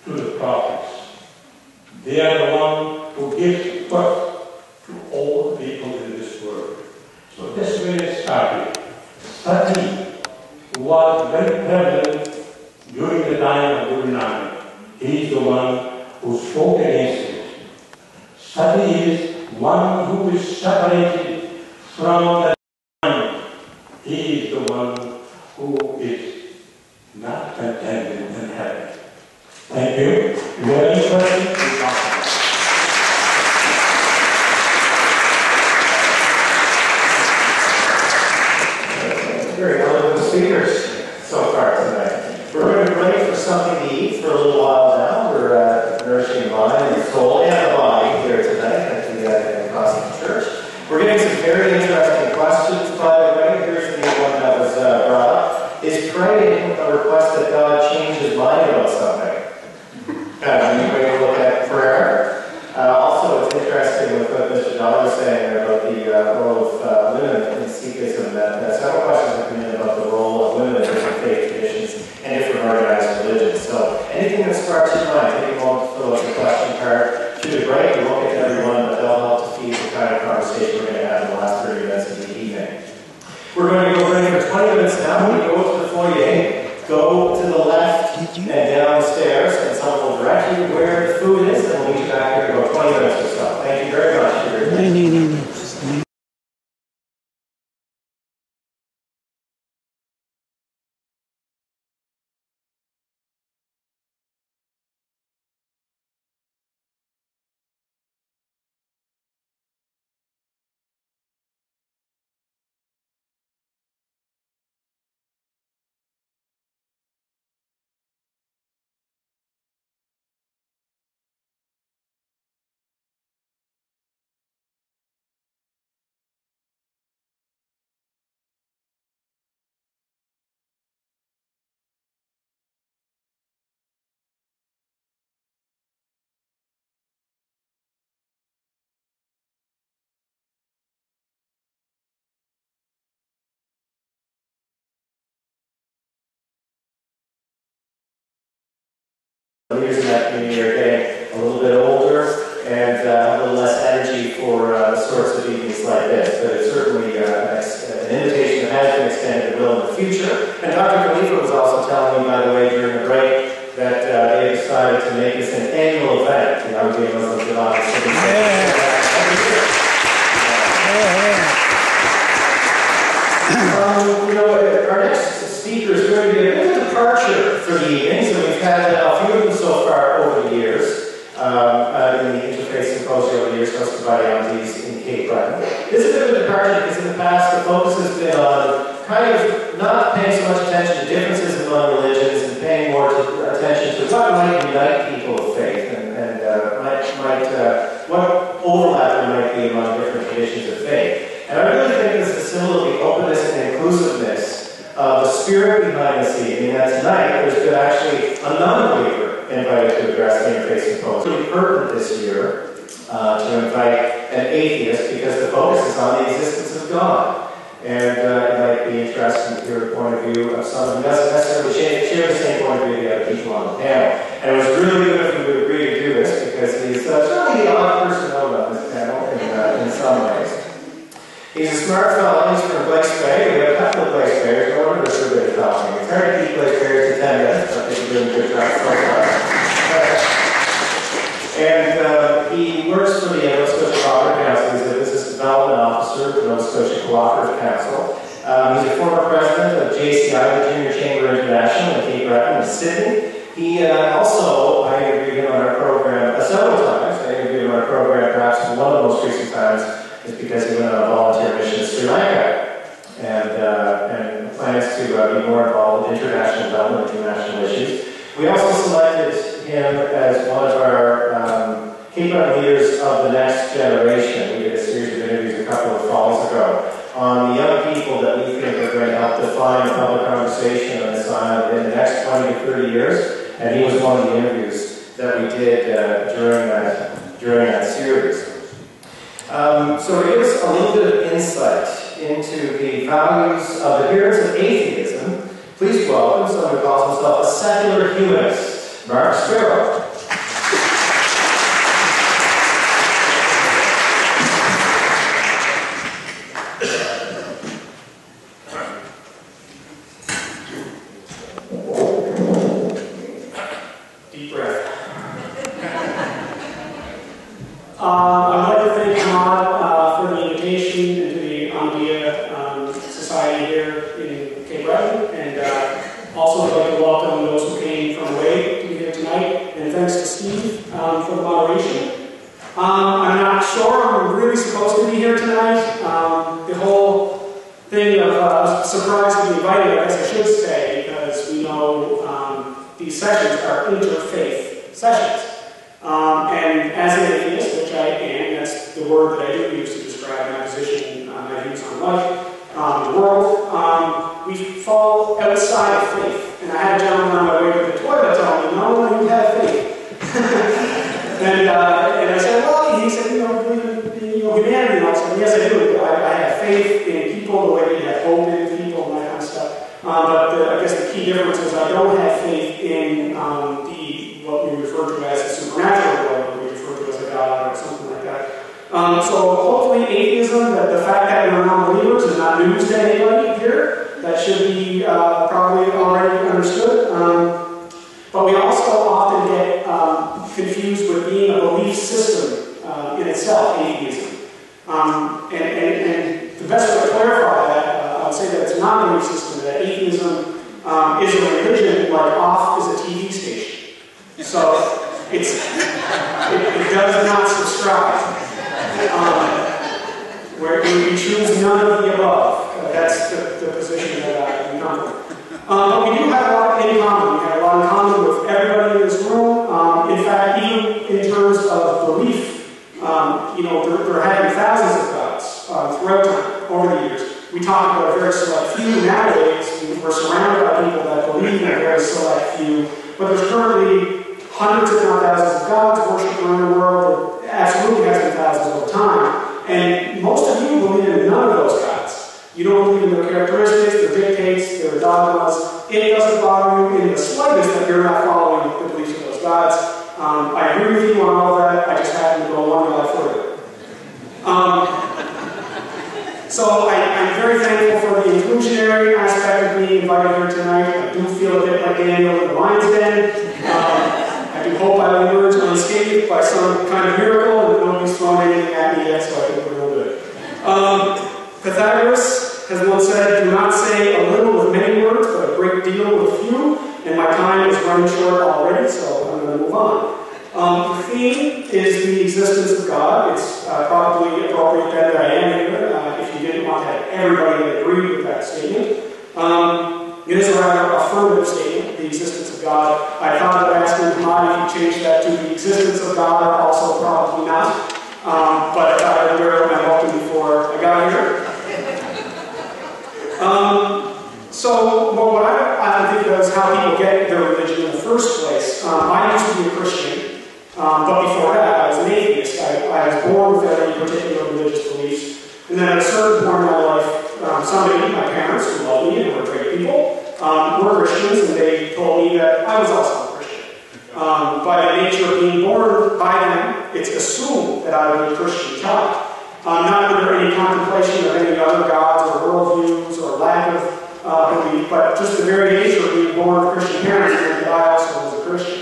to the prophets. They are the one who gives birth to all people in this world. So this way it started. Sati was very prevalent during the time of Guru Nanak. He is the one who spoke against it. Sati is one who is separated from the mind. He is the one who is not contented in heaven. Thank you. Is there any questions? Very eloquent speakers so far tonight. We're going to be ready for something to eat for a little while now. We're nourishing the mind and the soul and the body here tonight at the Cosmic Church. We're getting some very interesting questions, by the way. Here's the one that was brought up. Is praying a request that God change his mind about something? Kind of a new way to look at prayer. Also, it's interesting with what Mr. Dollar was saying there about the role of women in Sikhism, that several questions have come in about the role of women in different faith traditions and different organized religions. So anything that sparks your mind, take a moment to fill out the question card, shoot a break, we won't get to everyone, but they'll help to feed the kind of conversation we're going to have in the last 30 minutes of the evening. We're going to go break for 20 minutes now. We go to the foyer, go to the left and down the stairs, and someone will direct you where the food is, and we'll meet you back here in about 20 minutes or so. Thank you very much for your attention. Leaders in that community are getting a little bit older and a little less energy for sorts of evenings like this. But it's certainly an invitation that has been extended and will in the future. And Dr. Khalifa was also telling me, by the way, during the break, that they decided to make this an annual event. The Ahmadiyya Muslim Jamaat every year. Our next speaker is going to be a bit of a departure for the evening. So we've had a few of them so far over the years in the Interfaith Symposium over the years hosted by the Ahmadiyys in Cape Breton. This is a bit of a departure because in the past the focus has been on kind of not paying so much attention to differences among religions and paying more attention to what might unite people of faith and what overlap there might be among different traditions of faith. And I really think this is a symbol of the openness and inclusiveness of the spirit behind this evening. And tonight there's been actually a non-believer invited to address the Interfaith Symposium. It's really pertinent this year to invite an atheist because the focus is on the existence of God. And it might be interesting to hear the point of view of someone who doesn't necessarily share the same point of view of the other people on the panel. And it was really good if you would agree to do this because he's certainly the odd person known on this panel in some ways. He's a smart fellow. He's from Blake's Bay. We have a couple of Blake's Bayers. No wonder there's a bit of talking. It's hard to keep Blake's Bayers to 10 minutes, but they're doing a good job so far. And he works for the Nova Scotia Property Council. He's a business Development Officer for Nova Scotia Cooperative Council. He's a former president of JCI, the Junior Chamber International in Cape Breton and Sydney. He also, I interviewed him on our program several times. I interviewed him on our program perhaps one of the most recent times is because he went on a volunteer mission to Sri Lanka and plans to be more involved with international development and international issues. We also selected him as one of our Cape Breton leaders of the next generation. We did a series of interviews a couple of falls ago on the young people that we think are going to help define the public conversation on this island in the next 20 to 30 years. And he was one of the interviews that we did during that series. So to give us a little bit of insight into the values of adherents of atheism, please welcome someone who calls himself a secular humanist, Mark Sparrow. Deep breath. I'd like to thank Ahmad for the invitation into the Ahmadiyya Society here in Cape Breton, and also I'd like to welcome those who came from away to be here tonight, and thanks to Steve for the moderation. I'm not sure I'm really supposed to be here tonight. The whole thing of surprised to be invited, I guess I should say, because we know these sessions are interfaith sessions. And as an atheist, which I am, that's the word that I do use to describe my position, my views on life, the world, we fall outside of faith. And I had a gentleman on my way to the toilet tell me, no, you have faith. and I said, well, he said, you know, humanity, and I said, yes, I do. I have faith in people, the way that you have hope in people, and that kind of stuff. But I guess the key difference is I don't have faith in what we refer to as the supernatural world, what we refer to as a God or something like that. So hopefully atheism, the fact that we're non-believers is not news to anybody here. That should be probably already understood. But we also often get confused with being a belief system in itself, atheism. And the best way to clarify that, I would say that it's not a belief system, that atheism is a religion like off is a TV station. So it does not subscribe. Where we choose none of the above. That's the position that we come from. But we do have a lot in common. We have a lot in common with everybody in this room. In fact, even in terms of belief, there have been thousands of gods throughout time, over the years. We talk about a very select few nowadays. We're surrounded by people that believe in a very select few, but there's currently hundreds, if not thousands, of gods worshipped around the world. There absolutely has been thousands over time. And most of you believe in none of those gods. You don't believe in their characteristics, their dictates, their dogmas. It doesn't bother you in the slightest that you're not following the beliefs of those gods. I agree with you on all of that. I just happen to go one level further. So I'm very thankful for the inclusionary aspect of being invited here tonight. I do feel a bit like Daniel in the lion's den. I do hope I will emerge unscathed by some kind of miracle and nobody's thrown anything at me yet, so I think we're real good. Pythagoras has once said, do not say a little with many words, but a great deal with few. And my time is running short already, so I'm going to move on. The theme is the existence of God. It's probably appropriate that I am here if you didn't want to have everybody agree with that statement. It is a rather affirmative statement, the existence of God. I thought of asking Ahmad if you change that to the existence of God, also probably not. But I read my welcome before I got here. So what I think of is how people get their religion in the first place. I used to be a Christian, but before that I was an atheist. I was born with any particular religious beliefs. And then at a certain point in my life, somebody, my parents, who loved me and were great people, were Christians, and they told me that I was also a Christian. By the nature of being born by them, it's assumed that I would be a Christian child. Not under any contemplation of any other gods or worldviews or lack of belief, but just the very nature of being born of Christian parents meant that I also was a Christian.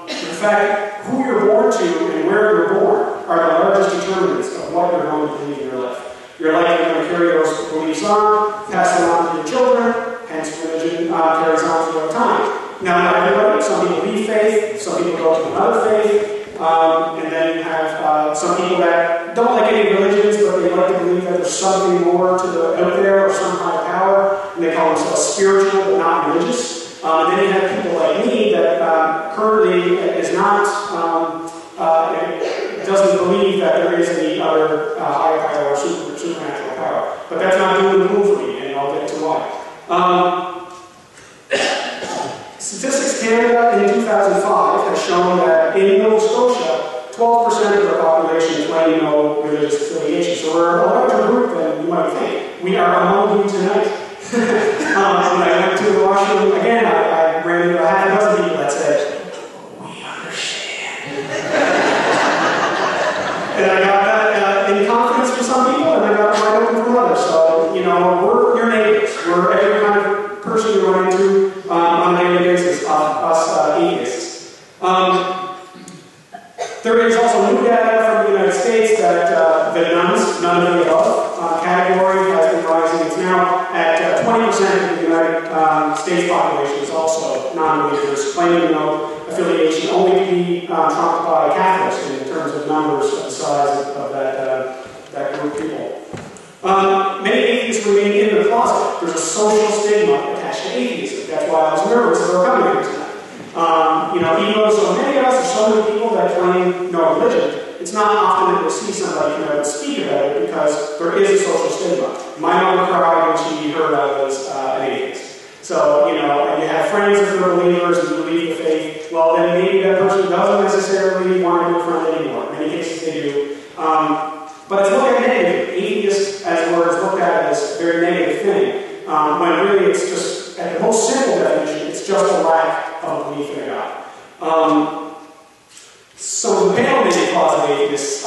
In fact, who you're born to and where you're born are the largest determinants of what you're going to believe in your life. You're likely going to carry those beliefs on, pass them on to your children, hence religion carries on throughout time. Now, not everybody, some people leave faith, some people go to another faith, and then you have some people that don't like any religions, but they like to believe that there's something more to the out there or some higher power, and they call themselves spiritual but not religious. And then you have people like me that currently is not, doesn't believe that there is any other higher power or supernatural power. But that's not doing the move for me, and I'll get to why. Statistics Canada in 2005 has shown that in Nova Scotia, 12% of the population claim no religious affiliation. So we're a larger group than you might think. We are among you tonight. When I went to the washroom, again, I ran into a half a dozen people that said, "We understand." And I got that in confidence from some people, and I got wide open from others. So, you know, we're your neighbors. We're every kind of person you run into on a daily basis, us atheists. There is also new data from the United States that the nuns, none of the above, category has been rising. It's now at 20% of the United States population is also non-believers, claiming no affiliation, only to be trumped by Catholics in terms of numbers of the size of that group of people. Many atheists remain in the closet. There's a social stigma attached to atheism. That's why I was nervous about coming here tonight. You know, even though so many of us, there's so many people that claim no religion, it's not often that you'll see somebody come out and speak about it because there is a social stigma. My mom cried when she heard I was an atheist. So, you know, you have friends who are believers and believe the faith, well, then maybe that person doesn't necessarily want to be a friend anymore. In many cases they do. But it's looked at negatively. Atheist, as a word, is looked at as a very negative thing. When really it's just, at the most simple definition, it's just a lack of belief in God. So the panel may be closet atheists.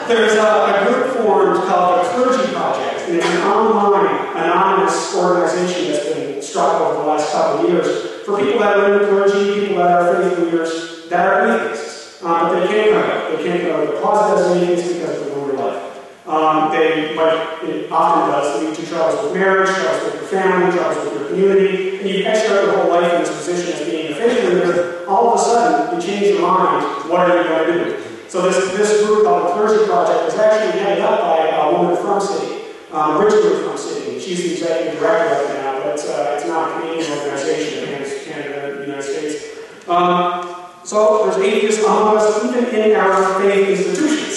There's a group formed called the Clergy Project, and it's an online, anonymous organization that's been struck over the last couple of years for people that are in the clergy, people that are faith leaders, that are atheists. But they can't come out. They can't come out of the closet as an atheist because of the ruined life. What it often does lead to troubles with marriage, troubles with your family, troubles with your community, and you extra your whole life in this position as being a faith leader. All of a sudden, you change your mind. What are you going to do? So this group called the Clergy Project is actually headed up by a woman from Sydney, originally from Sydney. She's the executive director of it now, but it's not a Canadian organization. It's Canada and the United States. So there's atheists among us, even in our faith institutions,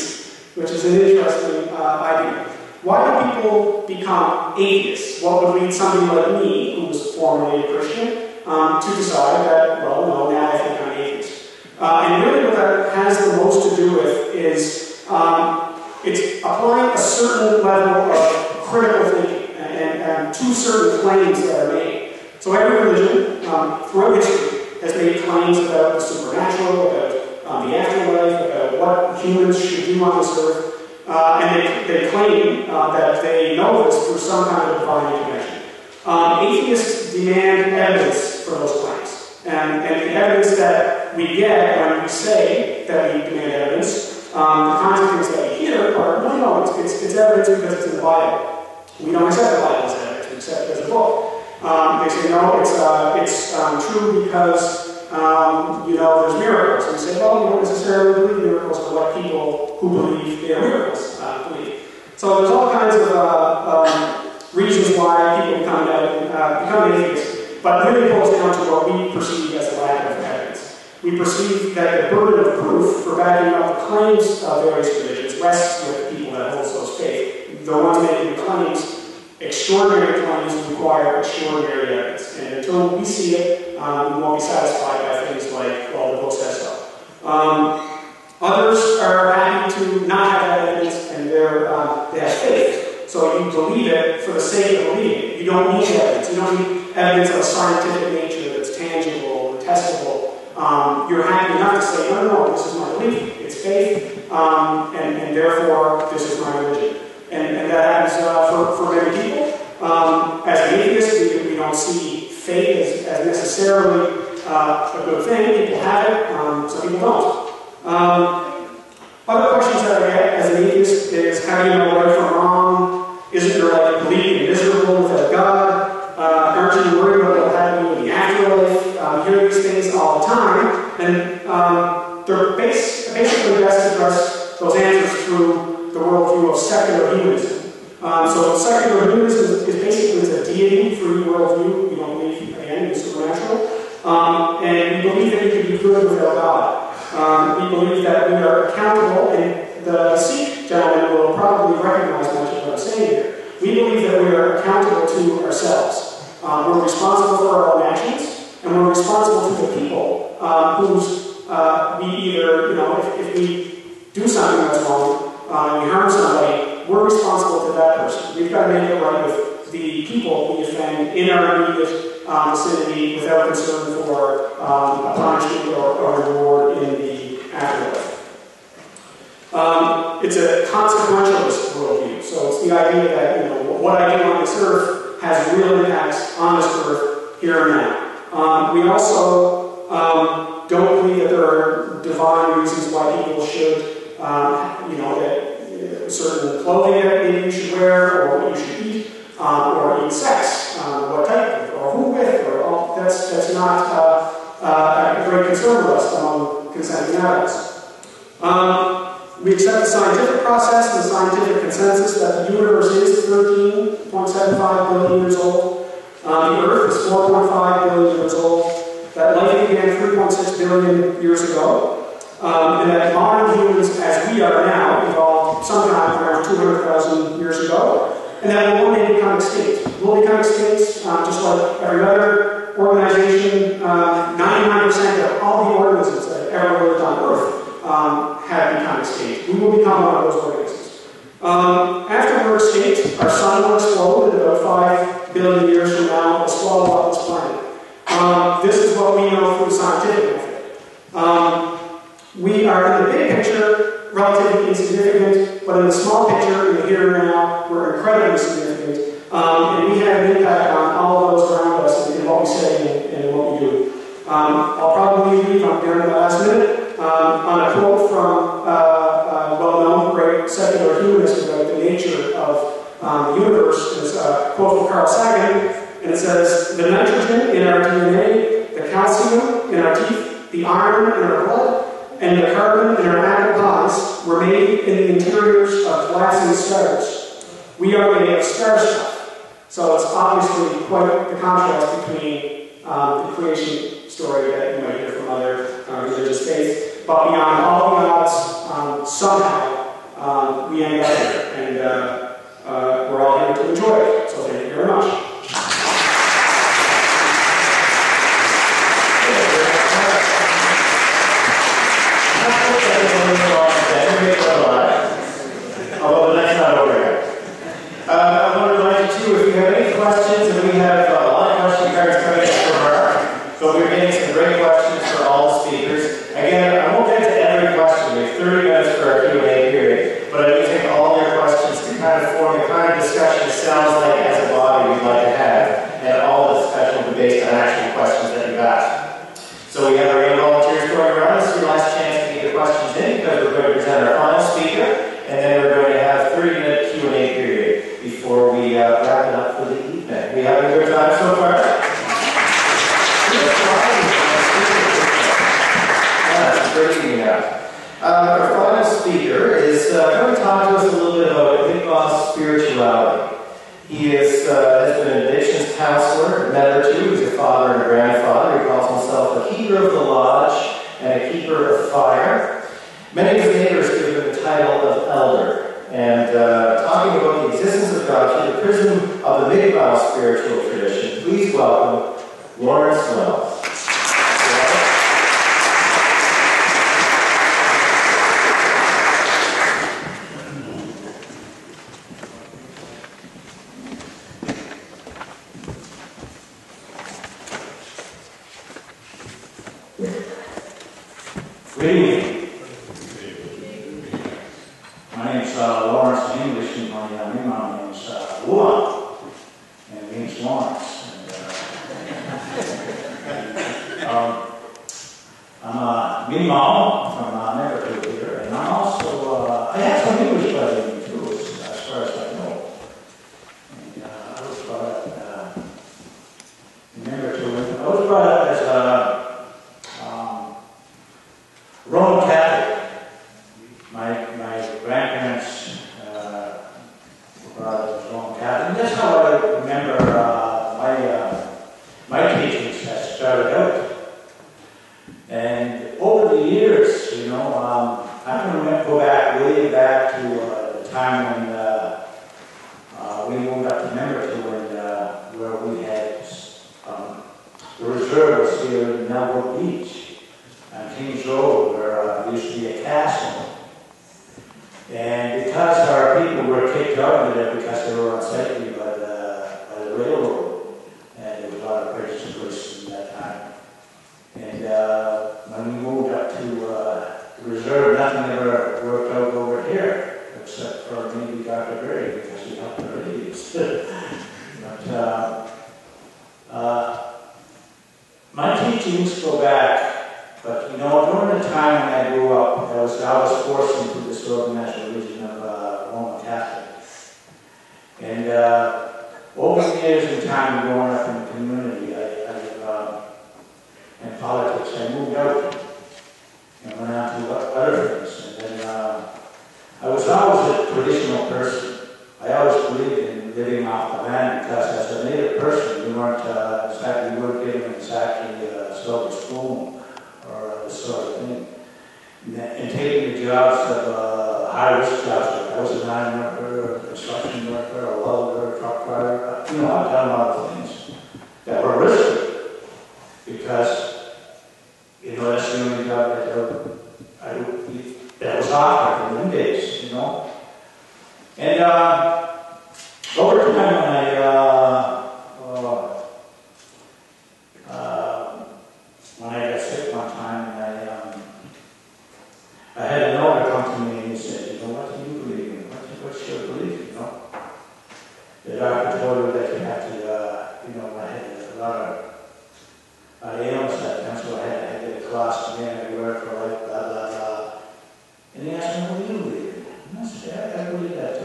which is an interesting idea. Why do people become atheists? What would lead somebody like me, who was formerly a Christian, to decide that, well, no, now I think I'm atheist? And really what that has the most to do with is it's applying a certain level of critical thinking and to certain claims that are made. So every religion throughout history has made claims about the supernatural, about the afterlife, about what humans should do on this earth. And they claim that they know this through some kind of divine intervention. Atheists demand evidence for those claims. And the evidence that we get when we say that we demand evidence, the kinds of things that we hear are, no, it's evidence because it's in the Bible. We don't accept the Bible as evidence, we accept it as a book. They say, no, it's true because there's miracles. And we say, well, you don't necessarily believe miracles for what people who believe they are miracles believe. So there's all kinds of reasons why people become atheists. But really it boils down to what we perceive as a lack of evidence. We perceive that the burden of proof for backing up the claims of various religions rests with people that hold those faith. The ones making the claims, extraordinary claims require extraordinary evidence. And until we see it, we won't be satisfied by things like, well, the book says so. Others are happy to not have that evidence, and they have faith. So you believe it for the sake of believing it. You don't need evidence. You don't need evidence of a scientific nature that's tangible and testable. You're happy enough to say, no, this is my belief. It's faith, and therefore this is my religion. And that happens for many people. As an atheist, we don't see faith as necessarily a good thing. People have it, some people don't. Other questions that I get as an atheist is, how do you know right from wrong? Isn't your life bleak and miserable without God? Aren't you worried about what will happen in the afterlife? I hear these things all the time, and they're basically best address those answers through the worldview of secular humanism. So secular humanism is basically a deity-free worldview. We don't believe, again, in the supernatural. And we believe that we can be good without God. We believe that we are accountable, and the Sikh gentleman will probably recognize much of what I'm saying here. We believe that we are accountable to ourselves. We're responsible for our own actions, and we're responsible to the people whose we either, if we do something that's wrong, we harm somebody, we're responsible to that person. We've got to make it right with the people we offend in our immediate vicinity without concern for a punishment or a reward in the afterlife. It's a consequentialist worldview, so it's the idea that what I do on this earth has real impacts on this earth here and now. We also don't believe that there are divine reasons why people should, that certain clothing that maybe you should wear, or what you should eat, or eat sex, what type, or who with, or all. That's not a great concern for us among consenting adults. We accept the scientific process and the scientific consensus that the universe is 13.75 billion years old. The Earth is 4.5 billion years old. That life began 3.6 billion years ago. And that modern humans, as we are now, evolved sometime around 200,000 years ago. And that we'll one day become extinct. We'll become extinct just like every other organization. 99% of all the organisms that have ever lived on Earth have become extinct. We will become one of those organisms. After we're extinct, our sun will explode in about 5 billion years from now. We'll swallow up this planet. This is what we know through the scientific method. We are, in the big picture, relatively insignificant, but in the small picture, in the here and now, we're incredibly significant. And we have an impact on all of those around us in what we say and what we do. I'll probably leave during the last minute on a quote from a well-known great secular humanist about the nature of the universe. It's a quote from Carl Sagan, and it says, "The nitrogen in our DNA, the calcium in our teeth, the iron in our blood, and the carbon in our apple pies were made in the interiors of glassy stars. We are made of star stuff." So it's obviously quite the contrast between the creation story that you might hear from other religious faiths. But beyond all the odds, somehow we end up here, and we're all here to enjoy it. So thank you very much. Although the night's not over yet. I want to remind you too, if you have any questions, and we have a lot of question cards coming in from so we're getting some great questions for all the speakers. Again, I won't get to every question. We have 30 minutes for our Q&A period, but I do take all your questions to kind of form the kind of discussion it sounds like as a body we'd like to have, and all the discussion will be based on actual questions that you've asked. So we have our young volunteers going around. This is your last chance to get your questions in, because we're going to present our final speaker, and then we're going to have a 30-minute Q&A period before we wrap it up for the evening. We having a good time so far? Our final speaker is going to talk to us a little bit about Iqbal's spirituality. He has been an addictions counselor, a mentor too. He's a father and a grandfather. He calls himself a keeper of the lodge and a keeper of fire. Many of his neighbors give him the title of elder. And talking about the existence of God through the prism of the Iqbal spiritual tradition, please welcome Lawrence Wells. Good evening. My name's Lawrence in English, and my name is Luan, and it means Lawrence. And, I'm a Minimal from America here, and I'm also And that's how I remember my teachings had started out. And over the years, you know, I can go back, way back to the time when we moved up to Memberton, where we had the reserve was here in Melbourne Beach on Kings Road, where there used to be a castle. And because our people were kicked out of there because they were unsightly by the railroad, and there was a lot of prejudice in that time. And when we moved up to the reserve, nothing ever worked out over here, except for maybe Dr. Berry, because he helped the ladies. But my teachings go back, but you know, during the time when I grew up, I was forced into this organized religion of Roman Catholics. And over the years and time growing up in the community, and politics, I moved out and went on to other things. And then I was always a traditional person. I always believed in living off the land because as a native person, we weren't given exactly a silver spoon or this sort of thing. And taking the jobs of high-risk jobs, like I was a mine worker, a construction worker, a welder, a truck driver. You know, I've done a lot of things that were risky because, you know, that's the only job that was offered in the days, you know. And over time when I got sick one time, I had an elder come to me and he said, you know, what do you believe in? What's your belief, you know? The doctor told me that you have to, you know, I had a lot of ailments that time, so I had to get a class again everywhere for like blah, blah, blah. And he asked me, what do you believe in? And I said, I believe that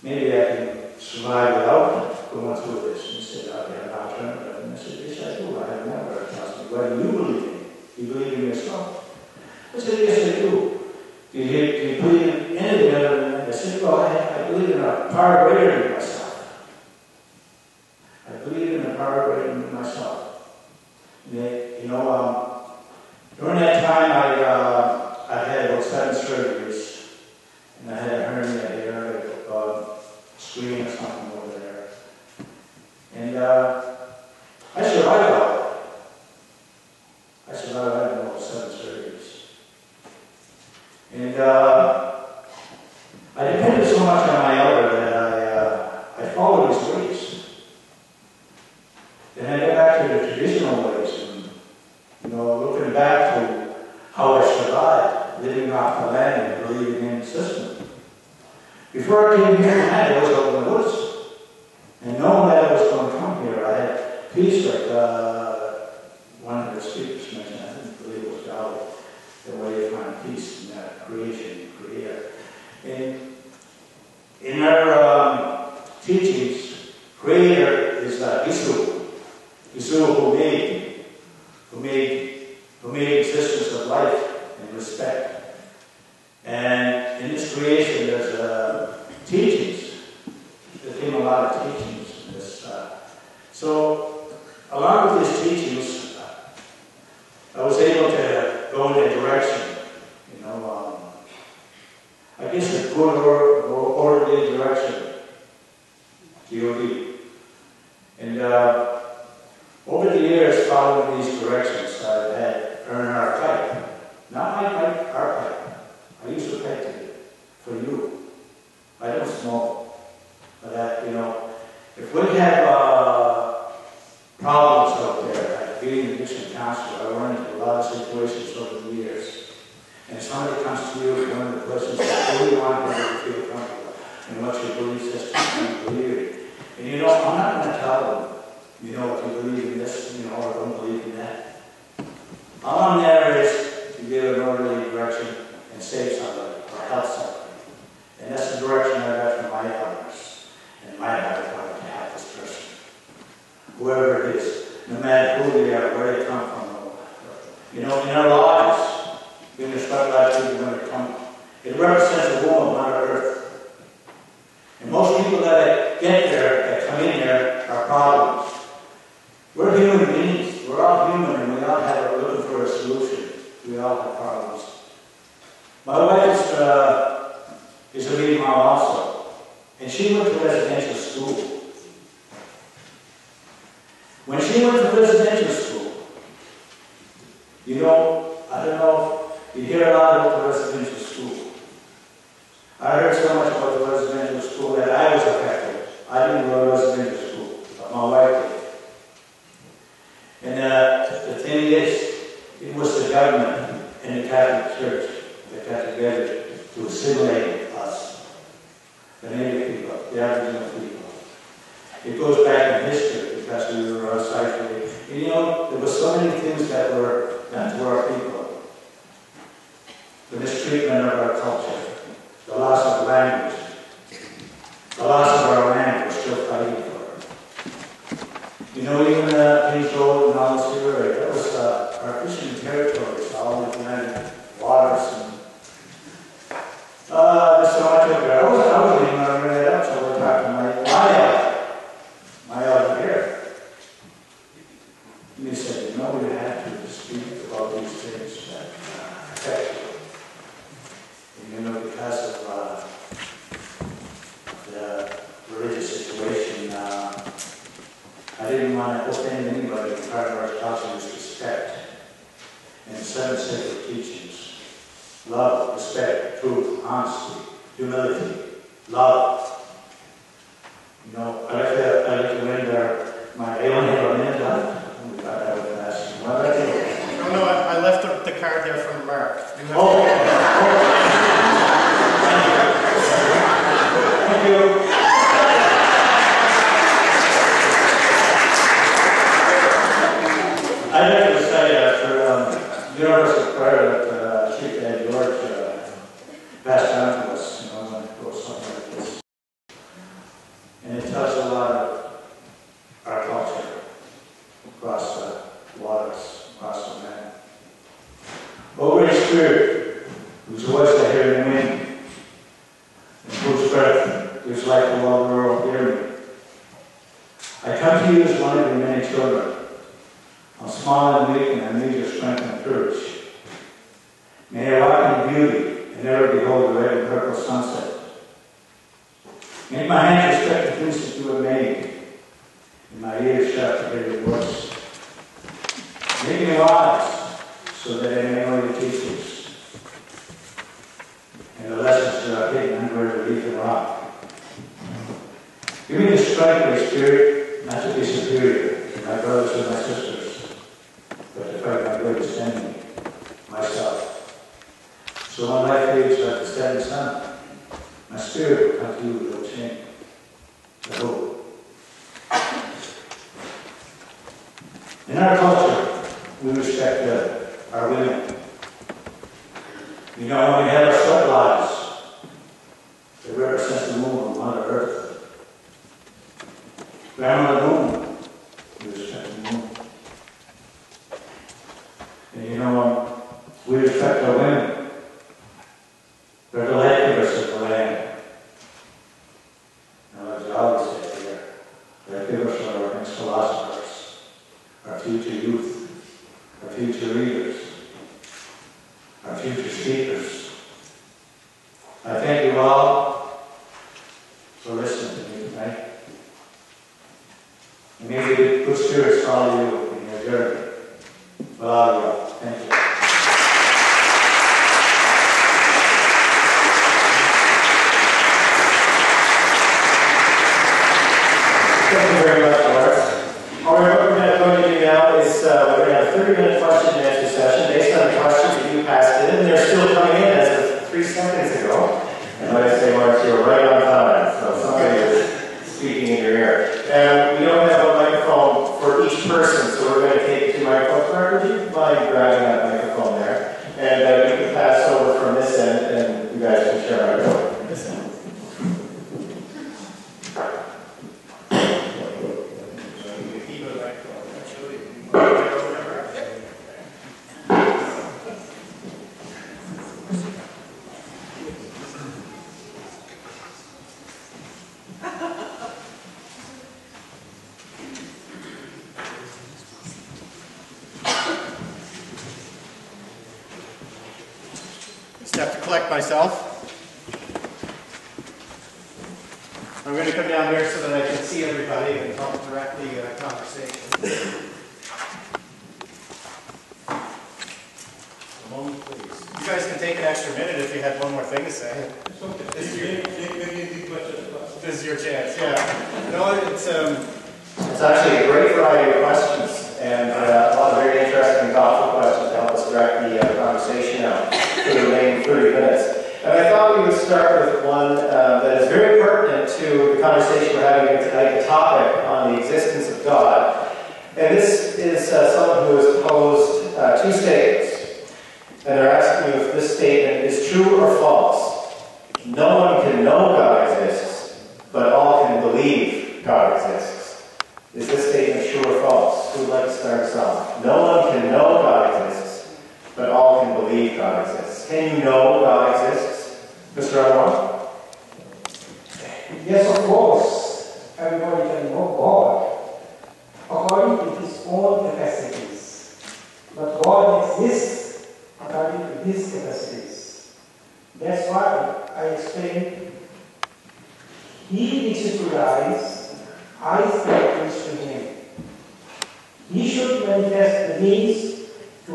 maybe I can survive without going through this. And he said, okay, I'm not trying to. And I said, yes, I do. I have a member that tells me, what do you believe in? Do you believe in yourself? I said, yes, I do. Do you believe in anything other than that? I said, well, I believe in a power greater than myself. I believe in a power greater than myself. And they, you know, during that time, I had about 7 surgeries, and I had a hernia here, screen or something over there. And I survived all that. I survived about 7 surgeries. And I depended so much on my elder that I followed his ways. Then I got back to the traditional ways, and you know, looking back to how I survived, living off the land and believing in the system. Before I came here, I was out in the woods. And knowing that I was going to come here, I had peace like one of the speakers mentioned, I believe it was Dolly, the way you find peace in that creation, creator. And in our teachings, creator is Isu. Isu who made existence of life and respect. And in this creation, there's teachings. There came a lot of teachings in this. So, along with these teachings, I was able to go in a direction, you know, I guess a good or orderly direction, G-O-D. And over the years, following these directions, I've had earned our pipe. Not my pipe, our pipe. I used to pipe to it for you. I don't smoke. But that, you know, if we have problems out there, like being an addiction counselor, I run into a lot of situations over the years. And somebody comes to you with one of the questions, what do you want to feel comfortable? And what's your belief system? And you believe it. And you know, I'm not going to tell them, you know, if you believe in this, you know, or don't believe in that. All I'm there is to give an orderly direction and save somebody or help somebody. And that's the direction I got from my elders. And my heart wanted to help this person. Whoever it is, no matter who they are, where they come from. You know, in our lives, we respect life people when they come. It represents a woman, Mother Earth. And most people also. And she went to residential school. When she went to residential school, you know, I don't know, you hear a lot about the residential school. I heard so much about the residential school that I was affected. I didn't go to residential school, but my wife did. And the thing is, it was the government and the Catholic Church that got together to assimilate us, the native people, the Aboriginal people. It goes back in history because we were outside. And you know, there were so many things that were done to our people. The mistreatment of our culture, the loss of language, the loss of our land we're still fighting for. You know, even Kings Road and all this area, that was our fishing territories, all the land, waters, and there's so much over there. I wasn't even going to bring that up, so we're talking my elder here. And he said, you know, we have to speak about these things that affect you. And you know, because of the religious situation, I didn't want to offend anybody. Part of our culture is respect. And 7 sacred teachings: love, respect, truth, honesty, humility, love. You know, I like to render my alien minute left. We got that with us. What did I do? No, I left the card there from Mark. Oh. Thank you. I'd like to say after University Prayer that Chief Ed George passed down to us, you know, when it goes something like this. And it tells a lot of our culture across the waters, across the land. O Great Spirit, whose voice I hear in the wind, and whose breath gives life to all the world, hear me. I come to you as one of your many children. I'm small and weak, and I need your strength and courage. May I walk in beauty and never behold the red and purple sunset. Make my hands respect the things that you have made, and my ears sharp to hear your voice. Make me wise, so that I may know your teachings, and the lessons that are hidden under the leaf and rock. Give me the strength of your spirit, not to be superior to my brothers and my sisters, but to fight my greatest enemy, myself. So when life fades like the setting sun, my spirit will come to you without change, the hope. In our culture, we respect our women. You know, when we have our sweat lives, they represent the moon of Mother Earth. Grandmother Moon, we respect the moon. And you know, we respect our women. They're the light givers of the land. Now, as I always say here, they're givers of our next philosophers, our future youth, our future leaders, our future speakers. I thank you all for listening to me tonight. And may the good spirits follow you in your journey. Well, all of you. Thank you. Thank you very much, Lawrence. All right, what we're going to do now is we're going to have a 30-minute question and answer session based on the questions that you passed in, and they're still coming in as of 3 seconds ago. And like I say, Lawrence, you're right on time, so somebody is speaking in your ear. And we don't have a microphone for each person, so we're going to take 2 microphones. Mark, would you mind grabbing that microphone there? And you can pass over from this end, and you guys can share our microphone. This end. Just have to collect myself. I'm going to come down here so that I can see everybody and help direct the conversation. A moment, please. You guys can take an extra minute if you had one more thing to say. It's okay. This is your chance, yeah. No, It's actually a great variety of questions and a lot of very interesting and thoughtful questions to help us direct the conversation out for the remaining 30 minutes. And I thought we would start with one that is very pertinent to the conversation we're having here tonight, the topic on the existence of God. And this is someone who has posed two statements. And they're asking you if this statement is true or false. No one can know God exists, but all can believe God exists. Is this statement true or false? Who would like to start us off? No one can know God exists, but all can believe God exists. Can you know God exists? Mr. Arnold? Yes, of course. Everybody can know God according to his own capacities. But God exists according to his capacities. That's why I explained he reaches to the eyes, eyes that reach to him. He should manifest the means to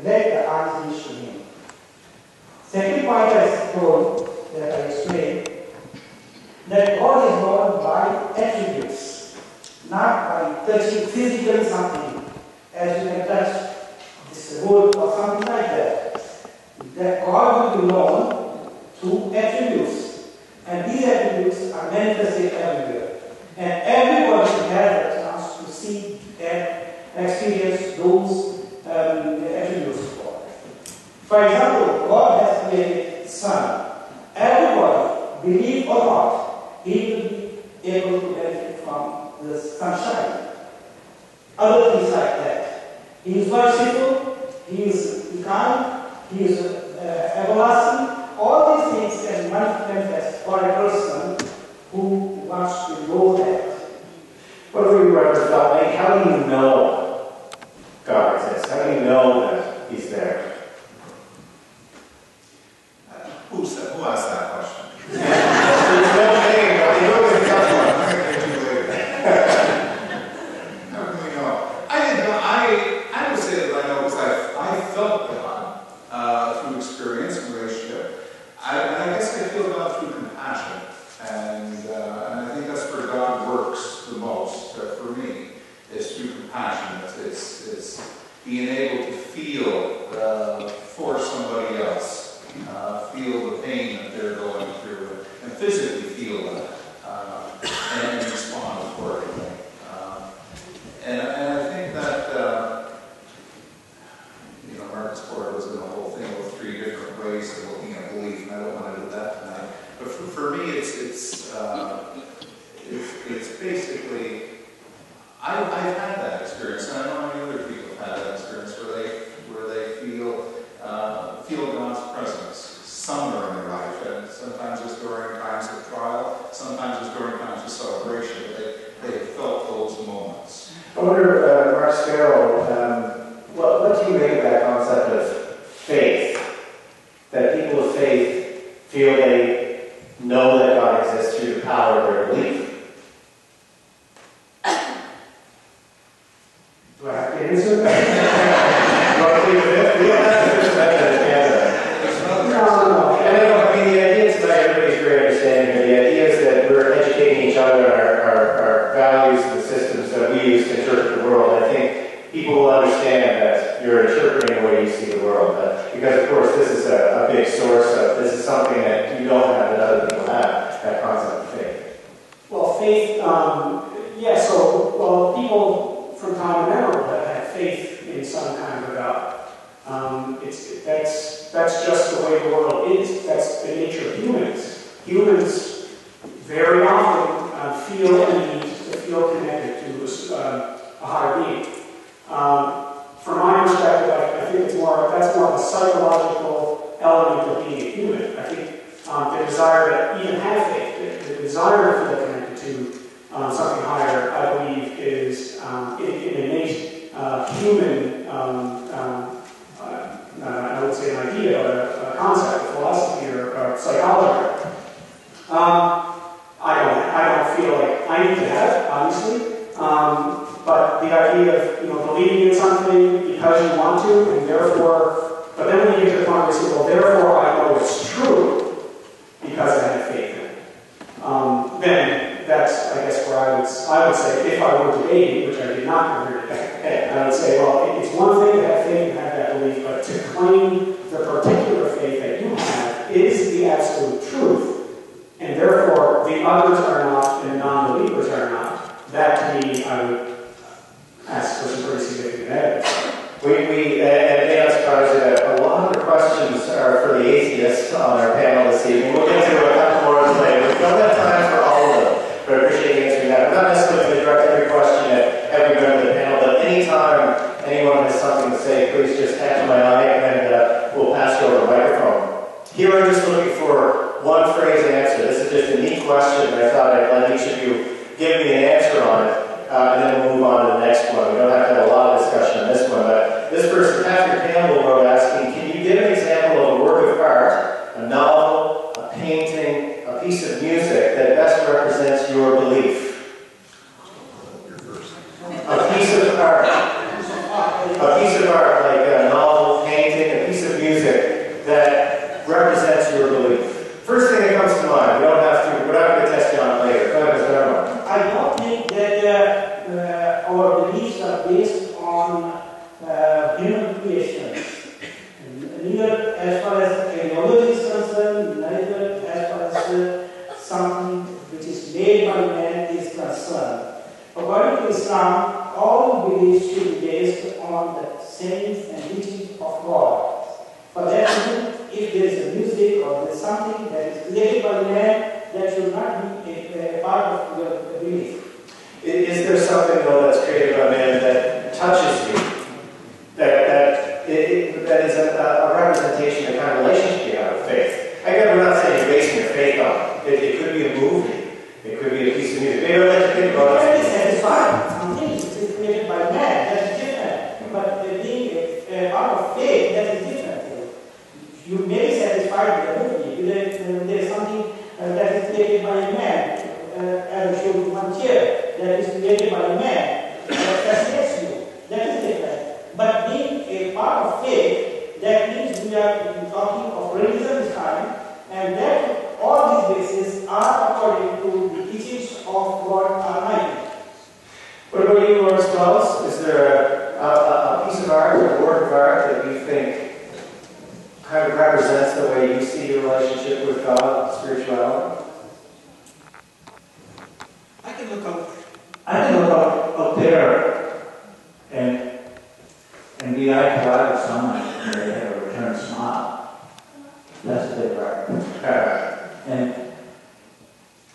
let the eyes reach to him. Second point I told that I explained that God is known by attributes, not by touching physically something, as you can touch this wood or something like that. That God will be known through attributes, and these attributes are manifested everywhere. And everybody should have the chance to see and experience those attributes of God. For example, God has created the sun. Everybody, believe or not, he will be able to benefit from the sunshine. Other things like that. He is merciful, he is kind, he is everlasting. All these things can manifest for a person who wants to know that. What if we were to thought, how do you know God exists? How do you know that he's there? Who asked that question? There's no name, but you know it's tough one. How can we know? I would say that I know because I felt God through experience and relationship. And I guess I feel God through compassion. And I think that's where God works the most for me. It's through compassion. It's being able to feel for somebody else. Feel the pain that they're going through and physically feel that and respond accordingly. And I think that Marcus Porter was in the whole thing with 3 different ways of looking at belief, and I don't want to do that tonight. But for me, it's basically I've had that experience, and I know many other people have had that experience where they feel God's presence somewhere in their life, and sometimes it's during times of trial, sometimes it's during times of celebration. They felt those moments. I wonder, Mark Sparrow, what do you make of that concept of faith? That people of faith feel they know that God exists through the power of their belief. Do I have to answer that? You want to leave it in? We don't have to finish that in Canada. No. I mean, the idea is that everybody's great understanding here. The idea is that we're educating each other on our values and the systems that we use to interpret the world. I think people will understand that you're interpreting the way you see the world. Because, of course, this is a big source of, this is something that you don't have that other people have, that concept of faith. Well, faith, people from time immemorial have had faith in some kind of God. That's just the way the world is. That's the nature of humans. Humans very often feel a need to feel connected to a higher being. From my perspective, I think that's more of a psychological element of being a human. I think the desire to even have faith, the desire to feel connected to something higher, I believe, is an innate human, I would say an idea, but a concept, a philosophy, or psychology. I don't feel like I need to have, obviously. But the idea of believing in something because you want to, and therefore, but then when you get to the point where you say, well, therefore I know it's true because I have faith in it. Then that's, I guess, where I would say, if I were debating, which I did not come here today, I would say, well, it's one thing to have faith and have that belief, but to claim the particular faith that you have is the absolute truth, and therefore the others are not and the non-believers are not. That to me, I would ask for some pretty significant evidence. And may not surprise you that a lot of the questions are for the atheists on our panel this evening. We'll get to a couple more later. We don't have time for all of them, but I appreciate you answering that. I'm not necessarily going to direct every question at every member of the panel, but anytime anyone has something to say, please just catch my eye and we'll pass you over the microphone. Here I'm just looking for one phrase answer. This is just a neat question, and I thought I'd let each of you give me an answer on it. And then we'll move on to the next one. We don't have to have a lot of discussion on this one, but this person, Patrick Campbell, wrote asking, can you give an example of a work of art, a novel, a painting, a piece of music that best represents your belief? A piece of art. A piece of art, like a novel, painting, a piece of music that represents your belief. First thing that comes to mind. We're not going to test you on it later. Go ahead, Mr. Armand. I don't think that our beliefs are based on human creations. Neither as far as technology is concerned, neither as far as something which is made by man is concerned. According to Islam, all beliefs should be based on the sayings and teachings of God. For that reason, if there is a music or there is something that is created by man, that should not be a part of your belief. Is there something, though, that's created by man that touches you? That is a representation, a kind of relationship you have with faith? Again, we're not saying you're basing your faith on it. It could be a movie. It could be a piece of music. Maybe I'll let you think about it. It is satisfied. Something which is created by man, that is different. But being a part of faith, that is different. You may be satisfied with the movie. There is something that is created by a man, as I showed you one chair, that is created by a man, that fascinates you. That is different. But being a part of faith, that means we are talking of religion this time, and that all these bases are according to the teachings of God Almighty. What about you, Lawrence Wells? Is there a piece of art or a work of art that you think kind of represents the way you see your relationship with God, spirituality? I can look up there and be eye to eye with someone and they have a return smile. That's a big art.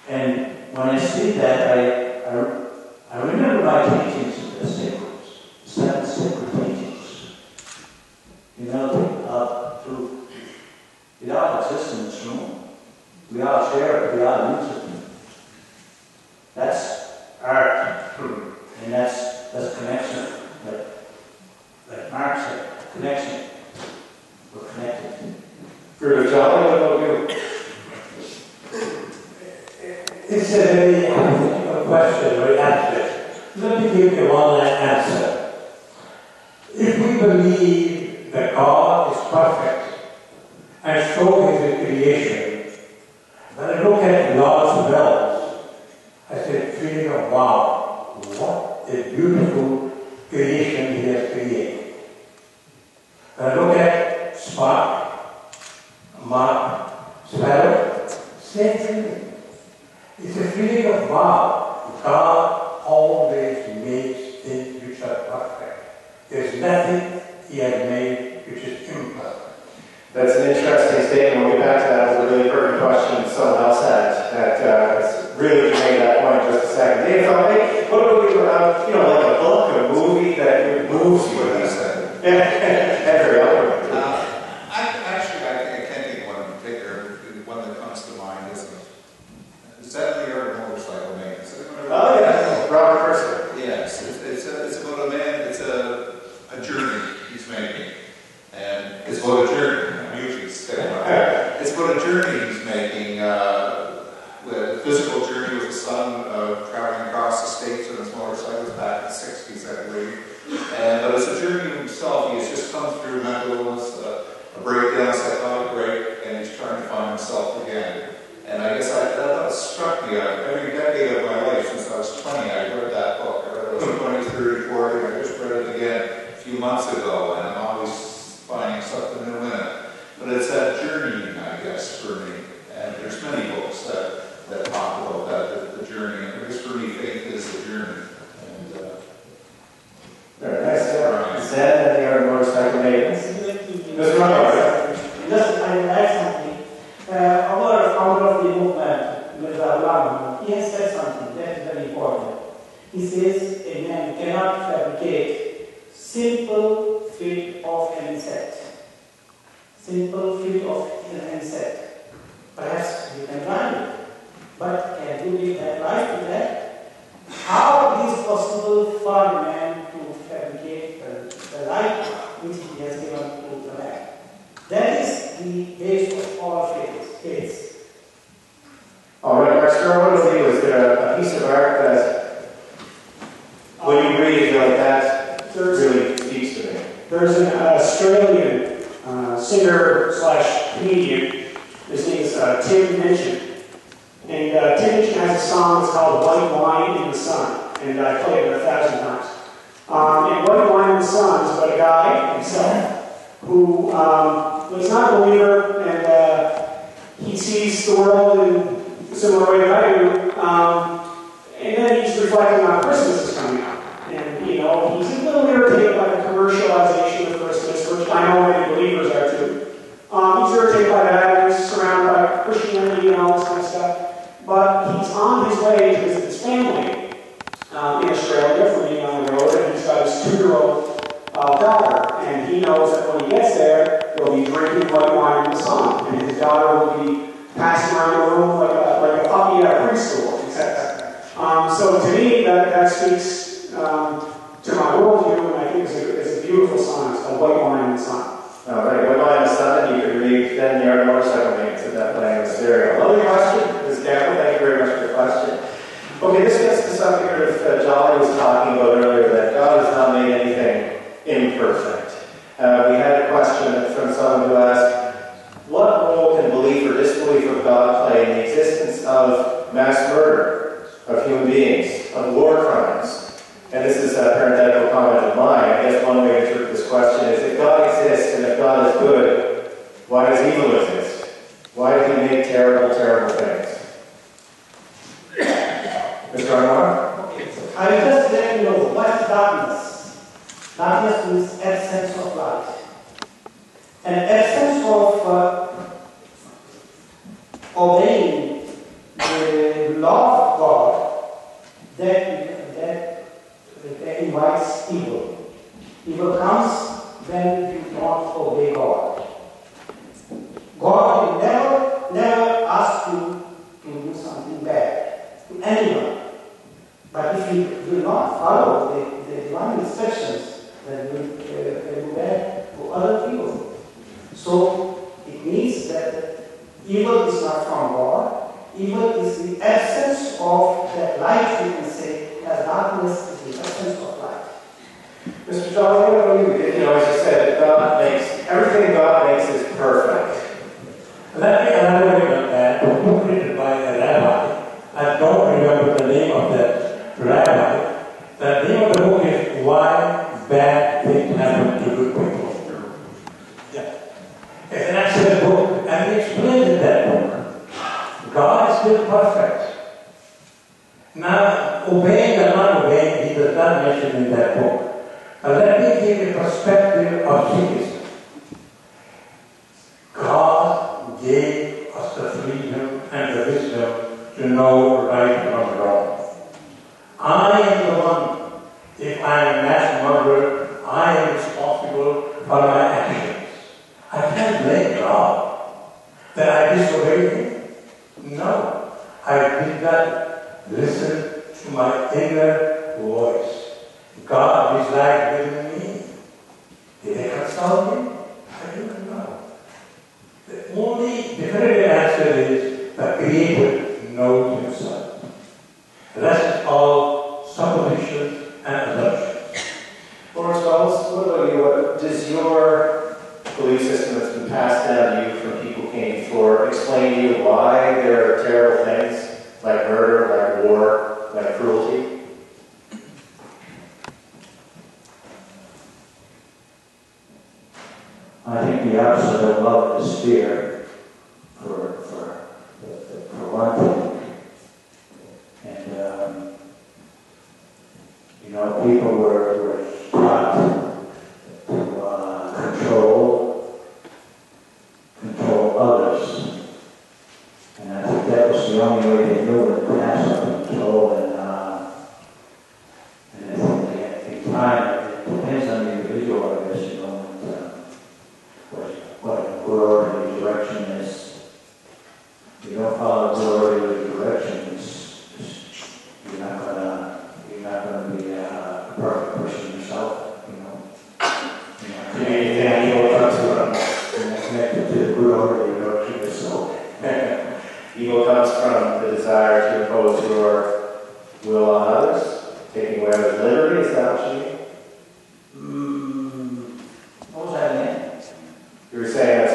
And when I see that, I remember my teachings of the seven sacred teachings. We all exist in this room. We all share it. We all use it. That's art. And that's connection. Like Mark said, connection. We're connected. Bruno Jolly, what about you? It's a very hypothetical question, very abstract. Let me give you one answer. If we believe that God is perfect, and so is the creation, when I look at God's wells, I say, feeling of wow, what a beautiful creation He has created. When I look at spark, mark, sparrow, same thing. It's a feeling of wow. God always makes things which are perfect. There's nothing He has made which is imperfect. That's an interesting statement. We'll get back to that. It was a really pertinent question someone else had that really made that point just a second. Dave, what about you, like a book, a movie that moves you? Every other one. I can't think of one in particular. The one that comes to mind is that the art of motorcycle maintenance? Oh, yeah. Robert Person. Yes. It's about a man, it's a journey he's making. And it's about a journey. It's about a journey he's making, a physical journey with his son traveling across the states on his motorcycles back in the 60s, I believe. But it's a journey himself. He has just come through mental illness, a breakdown, psychotic break, and he's trying to find himself again. And I guess that struck me. Every decade of my life, since I was 20, I read that book. I read it was 20, 30, 40, and I just read it again a few months ago, and I'm always finding something new in it. But it's that journeying, I guess, for me. And there's many books that talk about that, the journey. And I guess for me, faith is the journey. And, very nice. Zen and the other motorcycle maidens. Mr. Ronald. Just I will add something. Our founder of the movement, Mirza Ghulam, he has said something that is very important. He says a man cannot fabricate simple feet of an insect. Simple feet of an insect. Perhaps you can run it, but can you give that life to that? How it is possible for a man to fabricate the life which he has given to the man? That is the base of all faiths. All right, Mark Sturwood, was there a piece of art that, when you read it like that, really speaks to me? There's an Australian singer/comedian. His name is Tim Minchin. And Tim Minchin has a song that's called White Wine in the Sun. And I played it 1,000 times. And White Wine in the Sun is about a guy himself who is not a believer, and he sees the world in a similar way that I do. And then he's reflecting on Christmas is coming up. And, he's a little irritated by the commercialization of Christmas, which I know many believers are too. He's irritated by that, and he's surrounded by Christianity and all this kind of stuff. But he's on his way to visit his family in Australia from being on the road, and he's got his 2-year-old daughter. And he knows that when he gets there, he'll be drinking white wine in the sun, and his daughter will be passing around the room like a puppy at a preschool, etc. So to me, that speaks to my worldview, and I think it's a beautiful song. It's called White Wine in the Sun. All right, White Wine in the Sun, and you can read Then the Art Motorcycle Maidens at that playing the stereo. Lovely question, Ms. Gamble. Thank you very much for the question. Okay, this gets to something that Jolly was talking about earlier, that God has not made anything imperfect. We had a question from someone who asked, what role can belief or disbelief of God play in the existence of mass murder of human beings, of war crimes? And this is a parenthetical comment of mine. I guess one way to interpret this question is, if God exists and if God is good, why does evil exist? Why does he make terrible, terrible things? Mr. Armar? Okay, so I will just let you know what is darkness. Darkness means absence of light. An absence of obeying the law of God that invites evil. Evil comes when you don't obey God. God will never ask you to do something bad to anyone. But if you do not follow the divine instructions, then you will do bad to other people. So it means that evil is not from God. Evil is the absence of that light, you can say, as darkness is the absence of light. Mr. John, as you said, everything God makes is perfect. Let me elaborate on that. Book written by a rabbi. I don't remember the name of that rabbi. The name of the book is Why Bad Things Happen to Good People. Yeah. It's an excellent book, and he explains in that book. God is still perfect. Now, obeying or not obeying, he does not mention in that book. Let me give a perspective of Sikhism. God gave us the freedom and the wisdom to know right from wrong. I am the one, if I am a mass murderer, I am responsible for my actions. I can't blame God that I disobeyed him. No, I did not listen to my inner voice. God resides within me. Did I consult him? I don't know. The only definitive answer is the Creator knows himself. people were taught to control others. And I think that was the only way they knew it, to have some control. And I think in time, it depends on the individual, I guess, you know, what a good orderly direction is. If you don't follow good orderly directions, you're not gonna be a perfect person yourself, you know. Connected to the good orderly direction yourself. Evil comes from the desire to impose your will on others, taking away others' liberty. Is that what you mean? What was that again? You were saying that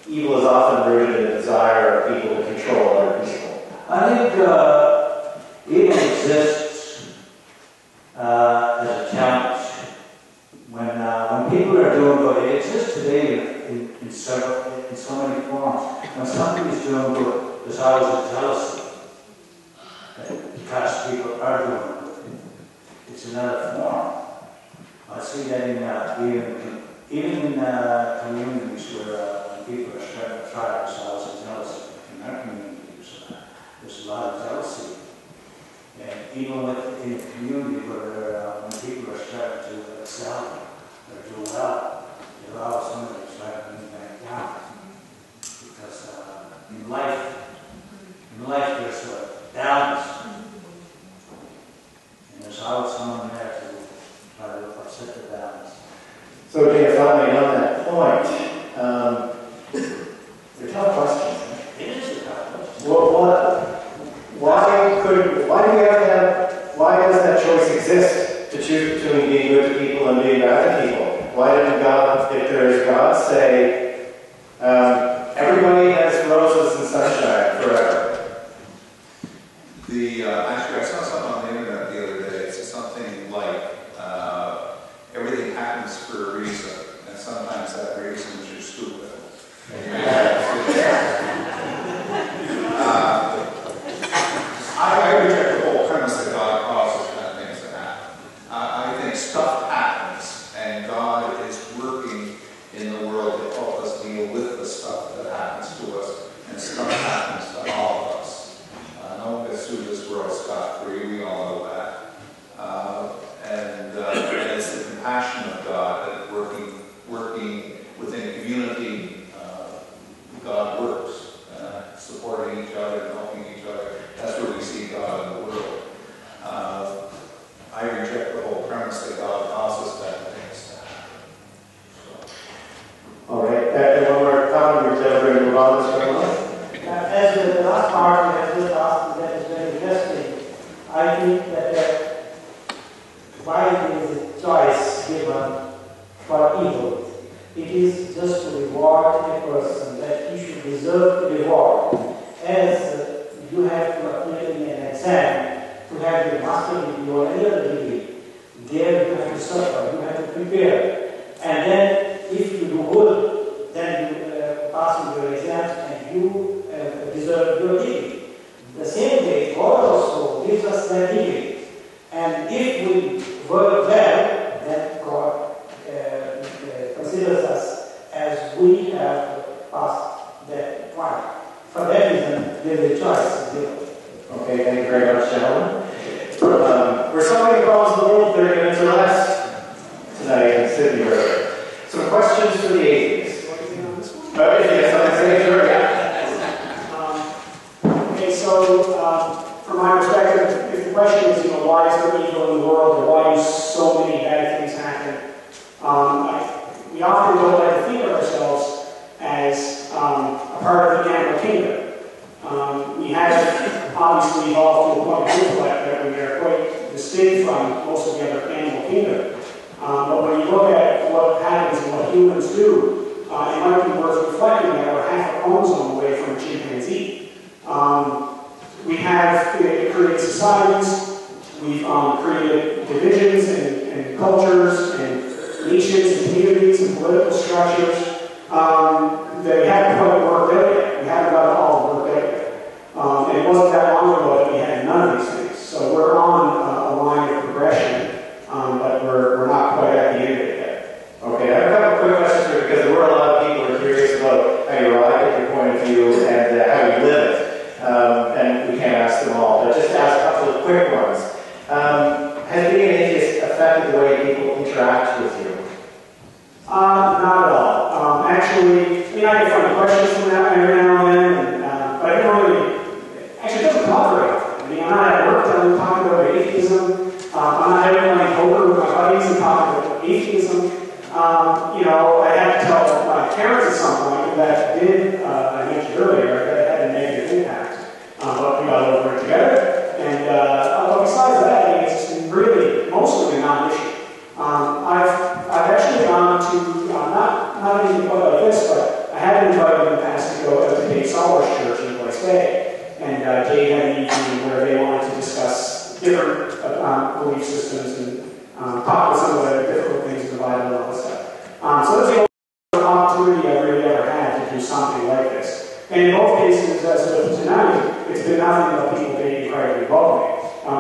evil is often rooted in the desire of people to control other people. I think evil exists as a challenge. When people are doing good, it exists today in so many forms. When somebody's doing good, there's always a jealousy because people are doing good. It's another form. I see that in even in communities where when people are starting to try themselves and jealousy. In our communities, there's a lot of jealousy. And even in a community where when people are starting to excel or do well, there are somebody who's trying to move back down. Because in life there's a balance. And there's always someone there to try to upset the balance. So, Dave, finally on that point, they're tough questions. It is a tough question. Well, why does that choice exist to choose between being good to people and being bad to people? Why didn't God, if there is God, say, everybody has roses and sunshine forever? Actually, I saw something on the internet the other day. It said something like, everything happens for a reason, and sometimes that reason is you're stupid. I reject the whole premise that God causes kind of things to happen. I think stuff happens, and God is working in the world to help us deal with the stuff that happens to us, and stuff happens to all of us. No one gets through this world scot-free, we all know that. And it's the compassion of God that working within a community, God works, supporting each other, helping each other. That's where we see God in the world. I reject the whole premise that God causes bad things to happen. All right, and one more comment, we're going to move on this one. As the last part we have just asked, that is very interesting. I think that why there is a choice given for evil. It is just to reward a person, that he should deserve the reward. As you have to appear in an exam to have your master degree or any other degree, there you have to suffer, you have to prepare. And then if you do good, then you pass your exams and you deserve your degree. The same way, God also gives us that degree. And if we work well, then God considers us as we have passed that point. For that reason, there is a choice. Okay, thank you very much, gentlemen. We're solving the problems of the world 30 minutes or less tonight in Sydney. Some questions for the atheists. Yes, I'm saying sure, yeah. Okay, so from my perspective, if the question is, why is there evil in the world, or why do so many bad things happen? We often don't like to think of ourselves as a part of the animal kingdom. We have obviously evolved to a point of intellect that we are quite distinct from most of the other animal kingdom. But when you look at what happens and what humans do, it might be worth reflecting that we're half a chromosome away from a chimpanzee. We have created societies, we've created divisions and cultures and nations and communities and political structures that we haven't quite worked out yet. We haven't got it all worked out yet. And it wasn't that long ago that we had none of these things. So we're on a line of ask them all, but just to ask a couple of quick ones. Has being an atheist affected the way people interact with you? Not at all. Actually, I mean, I get funny questions from that every now and then, but I don't really, actually, it doesn't come up very often. I mean, I'm not at work telling talking about atheism. I'm not having playing poker with my buddies and talking about atheism. You know, I had to tell my parents at some point that did, I mentioned earlier, that had a negative impact. But we got over it together. And but besides that, I mean, it's really mostly a non-issue. I've actually gone to, not anything quite like this, but I had been invited in the past to go to Dave Sauer's church in Place Bay. And Dave had an evening where they wanted to discuss different belief systems and talk about some of the difficult things in the Bible and all this stuff. So that's the only opportunity I've really ever had to do something like this. And in both cases, as of tonight, it's been nothing but people being incredibly involved,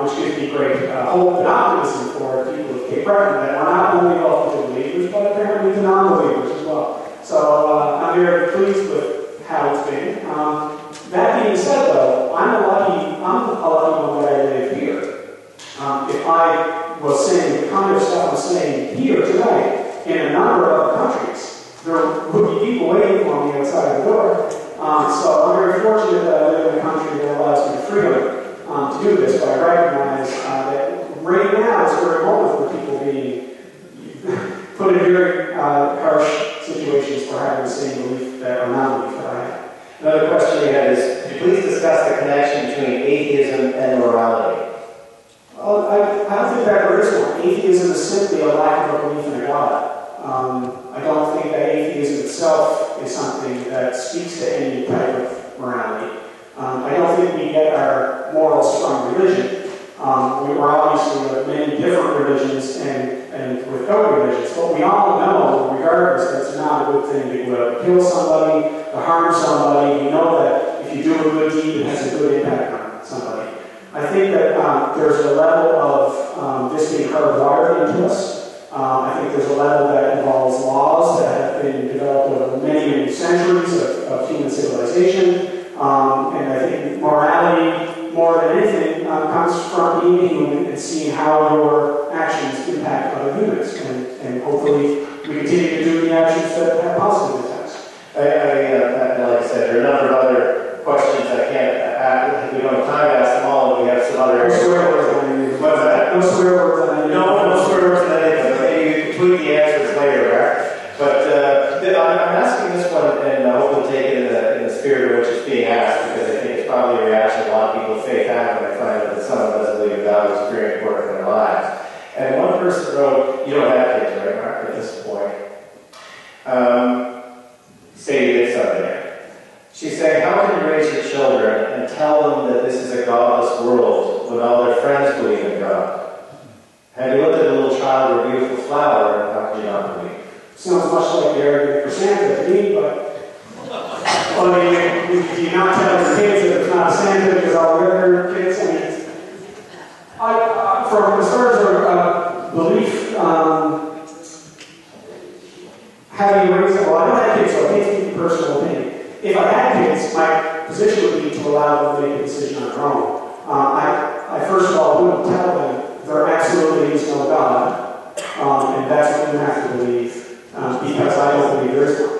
which gives me great hope and optimism for people of Cape Breton that we're not only welcome to believers, but apparently to non-believers as well. So I'm very pleased with how it's been. That being said, though, I'm a lucky one that I live here. If I was saying the kind of stuff I'm saying here tonight in a number of other countries, there would be people waiting for me outside the door. So I'm very fortunate that I live in a country that allows me the freedom to do this, but I recognize that right now it's a very moment for people being put in very harsh situations for having the same belief or non-belief that I have. Another question we had is, could you please discuss the connection between atheism and morality? Well, I don't think that there is one. Atheism is simply a lack of a belief in a God. I don't think that atheism itself is something that speaks to any type of morality. I don't think we get our morals from religion. We're obviously of many different religions and without religions, but we all know, regardless, that it's not a good thing to go out and kill somebody, to harm somebody. We know that if you do a good deed, it has a good impact on somebody. I think that there's a level of this being hardwired into us. I think there's a level that involves laws that have been developed over many, many centuries of human civilization. And I think morality, more than anything, comes from being human and seeing how your actions impact other humans. And hopefully we continue to do the actions that have positive impacts. Like I said, there are a number of other questions I can't ask. We don't have time to ask them all, and we have some other areas. No swear words. What's that? No swear words. No swear words. Maybe you complete the answers later, right? But I'm asking this one, and I hope you'll take it in the spirit of which it's being asked, because I think it's probably a reaction a lot of people of faith have when they find out that someone doesn't believe in God is very important in their lives. And one person wrote, you don't have kids, right, Mark, at this point? Say you did something. She's saying, how can you raise your children and tell them that this is a godless world when all their friends believe in God? Have you looked at a little child or a beautiful flower, and how can you not believe? Sounds much like the argument for Santa to me, but well, I mean, do you not tell your kids that it's not Santa because all the other kids? I mean, from as far as belief, having raised, well, I don't have kids, so I can't speak to personal opinion. If I had kids, my position would be to allow them to make a decision on their own. I first of all wouldn't tell them there absolutely is no God, and that's what you have to believe, because I don't believe there is one.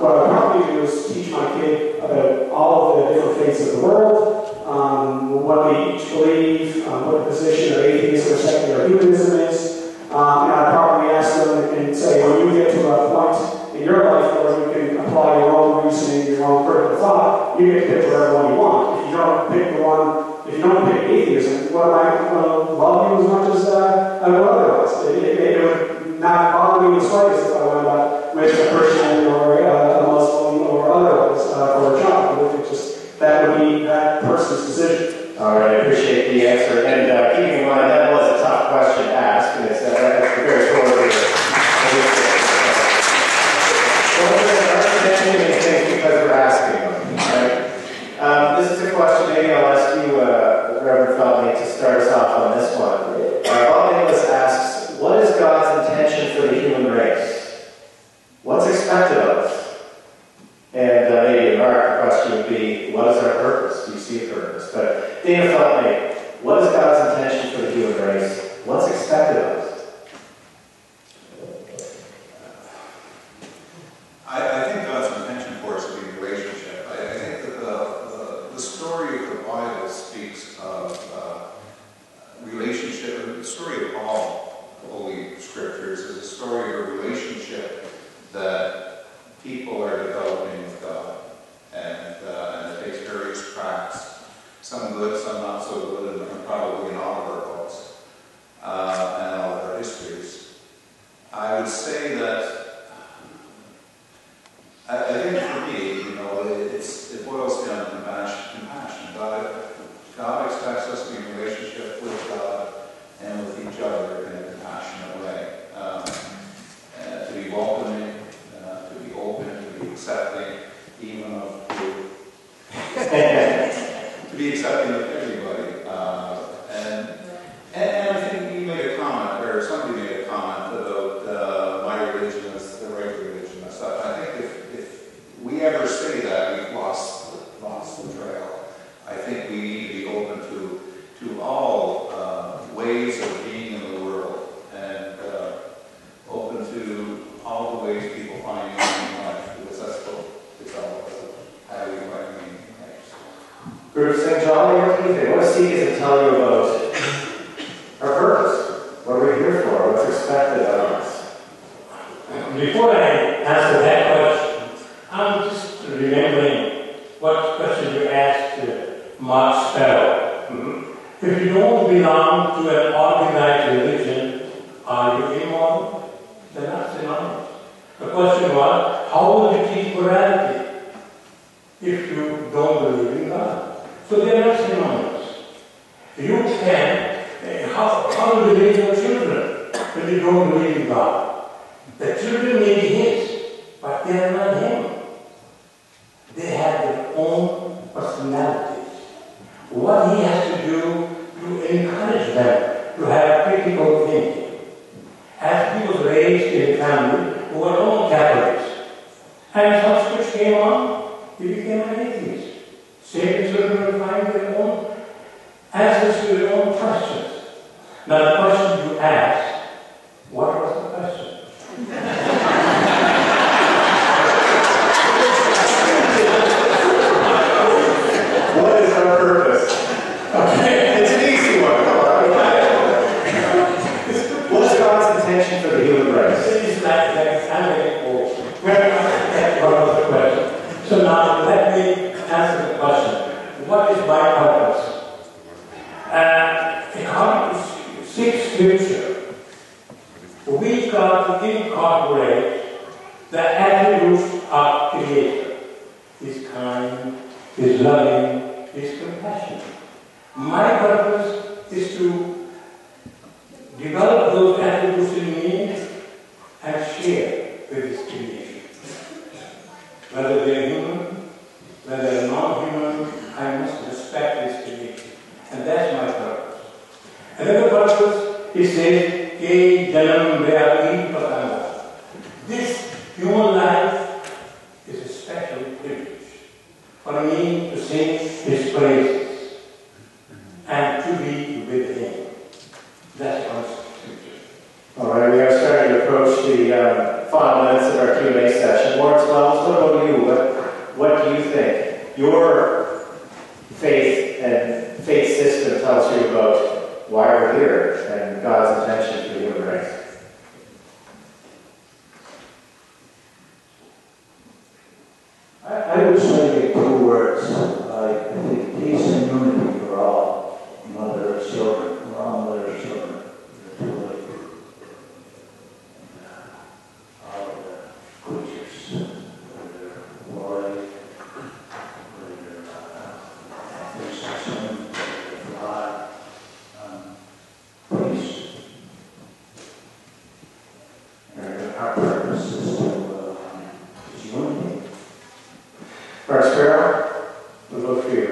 What I probably do is teach my kid about all of the different faiths of the world, what they each believe, what the position of atheism or secular humanism is, and I'd probably ask them and say, when you get to a point in your life where you can apply your own reasoning, your own critical thought, you get to pick whatever one you want. If you don't pick the one, if you don't pick atheism, well, I love you as much as I would otherwise. It would not bother me in the slightest if I went about with a Christian or a Muslim or otherwise for a job. That would be that person's decision. All right, I appreciate the answer. And keeping in mind, that was a tough question to ask, and it's very short. Well, we're understanding these things because we're asking them, right? This is a question, maybe I'll ask you, Reverend Feldman, to start us off on this one. Bob Nicholas asks, what is God's intention for the human race? What's expected of us? And maybe Mark, the question would be, what is our purpose? Do you see a purpose? purpose. But Dana Feltman, what is God's intention for the human race? What's expected of us? I think God's intention for us to be a relationship. I think that the story of the Bible speaks of relationship. The story of all Holy Scriptures is a story of a relationship that people are developing with God. And it takes various tracks, some good, some not so good, and probably in all of our books and all of our histories. I would say that I think for me, it boils down to compassion. God expects us to be in relationship with God and with each other in a compassionate way. To be welcoming, to be open, to be accepting, even of to be accepting of everybody. And I think you made a comment, or somebody made a comment about my religion is the right religion and stuff. I think if we ever say that, we've lost the trail. I think we need to be open to all ways of being in the world, and open to all the ways people find meaning in life, because that's what it's all about. How do we find meaning in life? Group St. John, what do you think? What does Steve is to tell you about our purpose? What are we here for? What's expected of us? Before I answer that question, I'm just remembering what question you asked Mark Sparrow. Mm-hmm. If you don't belong to an organized religion, are you immoral? They're not synonymous. The question was, how will you teach morality if you don't believe in God? So they're not synonymous. You can, how do you raise your children when you don't believe in God? The children may be His, but they are not Him. They have their own personalities. What He has to do to encourage them to have critical thinking. As he was raised in a family who were all Catholics, and some switch came on, he became an atheist. Same children will find their own answers to their own questions. Now the question you asked, what was the question? What is our purpose? Okay. It's an easy one. Come on. What's God's intention for the human race? It's like I'm getting old. That's one of the questions. So now let me answer the question. What is my purpose? According to 6 Scripture, we got to incorporate the attributes of Creator. He's kind, He's loving, He's compassionate. My purpose is to develop those attributes in me and share with His creation. Whether they're human, whether they're non-human, I must respect His creation. And that's my purpose. Another purpose, He says, Ke janam ve'alim patanga. This human life is a special privilege for me to sing His praises and to be with Him. That's our scripture. All right, we are starting to approach the final minutes of our Q&A session. Lawrence Wells, what about you? What do you think? Your faith and faith system tells you about why we're here and God's intention for the human race. I would say 2 words. I think peace and unity for all mother of children. We're all mother of children. All of the creatures, whether they're warrior, whether they're physician, whether they're fly, peace. And our purpose is unity. Mark Sparrow, we'll vote for you.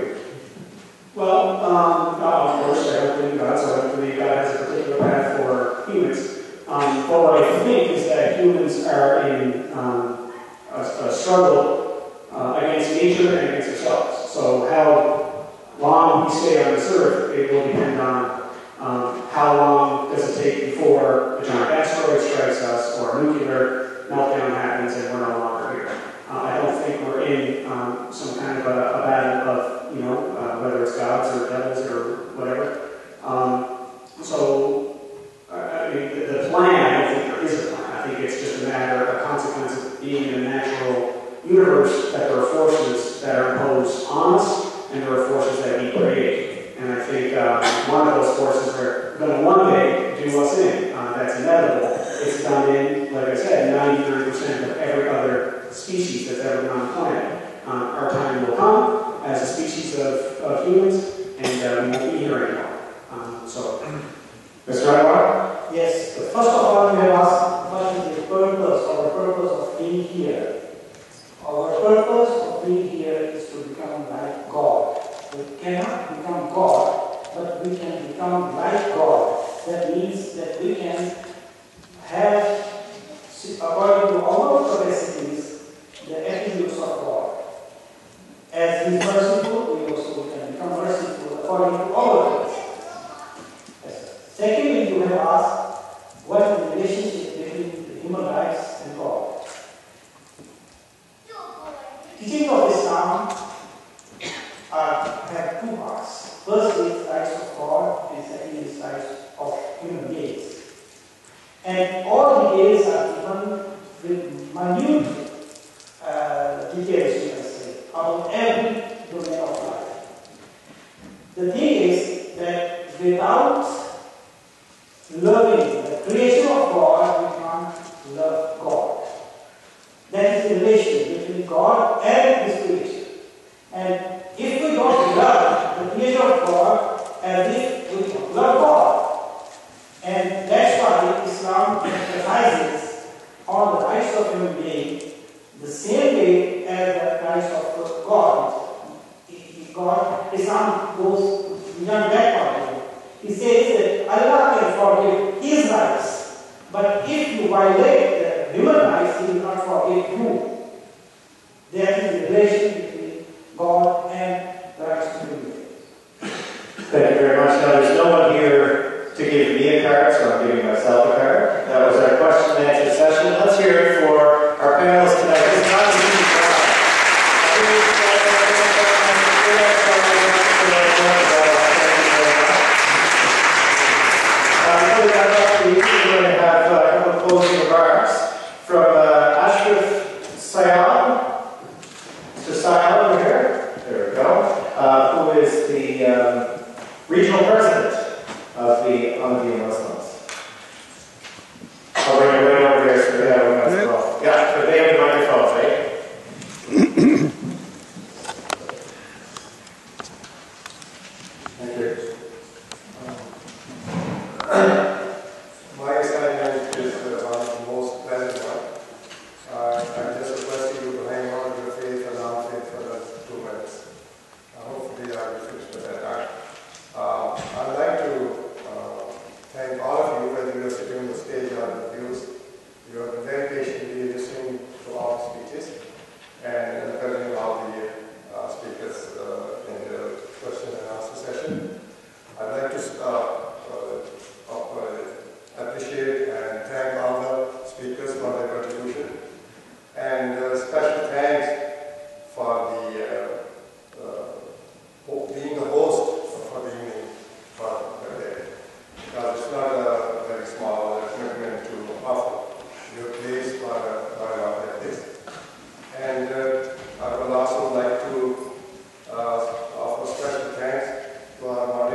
Well, of course, I don't believe in God, so I don't believe God has a particular path for humans. But what I think is that humans are in a struggle against nature and against ourselves. So how long we stay on this earth, it will depend on how long does it take before a giant asteroid strikes us or a nuclear meltdown happens and we're no longer here. I don't think we're in some kind of a battle of, whether it's gods or devils or whatever. I mean, the plan, I don't think there is a plan. I think it's just a matter, a consequence of being in a natural universe, that there are forces that are imposed on us and there are forces that we create. And I think one of those forces are going to one day do us in. That's inevitable. It's done in, like I said, 99% of every other species that's ever been on the planet. Our time will come as a species of humans, and we won't be here anymore. Mr. Anwar? Yes, first of all, we have asked what is the purpose or the purpose of being here. Our purpose of being here is to become like God. We cannot become God, but we can become like God. That means that we can have, according to our capacities, the attributes of God. As He is merciful, we also can become merciful according to our capacities. Secondly, you have asked what is the relationship between the human rights and God. Teaching of Islam have two parts. First is rights of God, and second is rights of human beings. And all details are given with minute details, you can say, about every domain of life. The thing is that without loving the creation of God, we can't love God. That is the relation between God and His creation. And if we don't love the creation of God as if we don't love God, and that's why Islam emphasizes on the rights of human beings the same way as the rights of God. Islam goes beyond that point. He says that Allah can forgive His rights, but if you violate the human rights, He will not forgive you. That is the relation between God and the rights of human beings. Thank you very much. Now, there's no one here to give me a card, so I'm giving myself a card. That was our question and answer session. Let's hear it for our panelists tonight. It's not an easy job. Before we wrap up, we're going to have a couple of closing remarks from Ashraf Sayal. Mr. Sayal over here. There we go. Who is the regional president of the Ahmadiyya Muslims. I'll bring you right over here so they have a microphone. Yeah, so they have the microphones, right? Thank you. My assignment is one of the most pleasant one. I'm just requesting you to hang on to your faith and non-faith for the 2 minutes. Hopefully I will finish by that time. I'd like to thank all of you, whether you're sitting on the stage or in the views. You have been very patiently listening to all the speeches and encouraging all the speakers in the question and answer session. I'd like to appreciate and thank all the speakers for their contribution. And special thanks for being the host for the evening for the day. Because it's not a very small commitment to offer your place for a dialogue like this. And I would also like to offer special thanks to our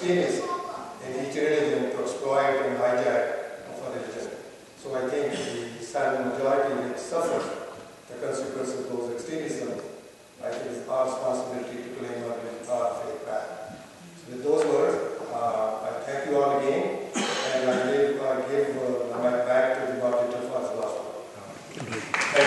extremists in each religion to exploit and hijack of a religion. So I think the silent majority which suffers the consequences of those extremisms, I think it's our responsibility to claim our faith back. So with those words, I thank you all again, and I give my mic back to the moderator for his last word.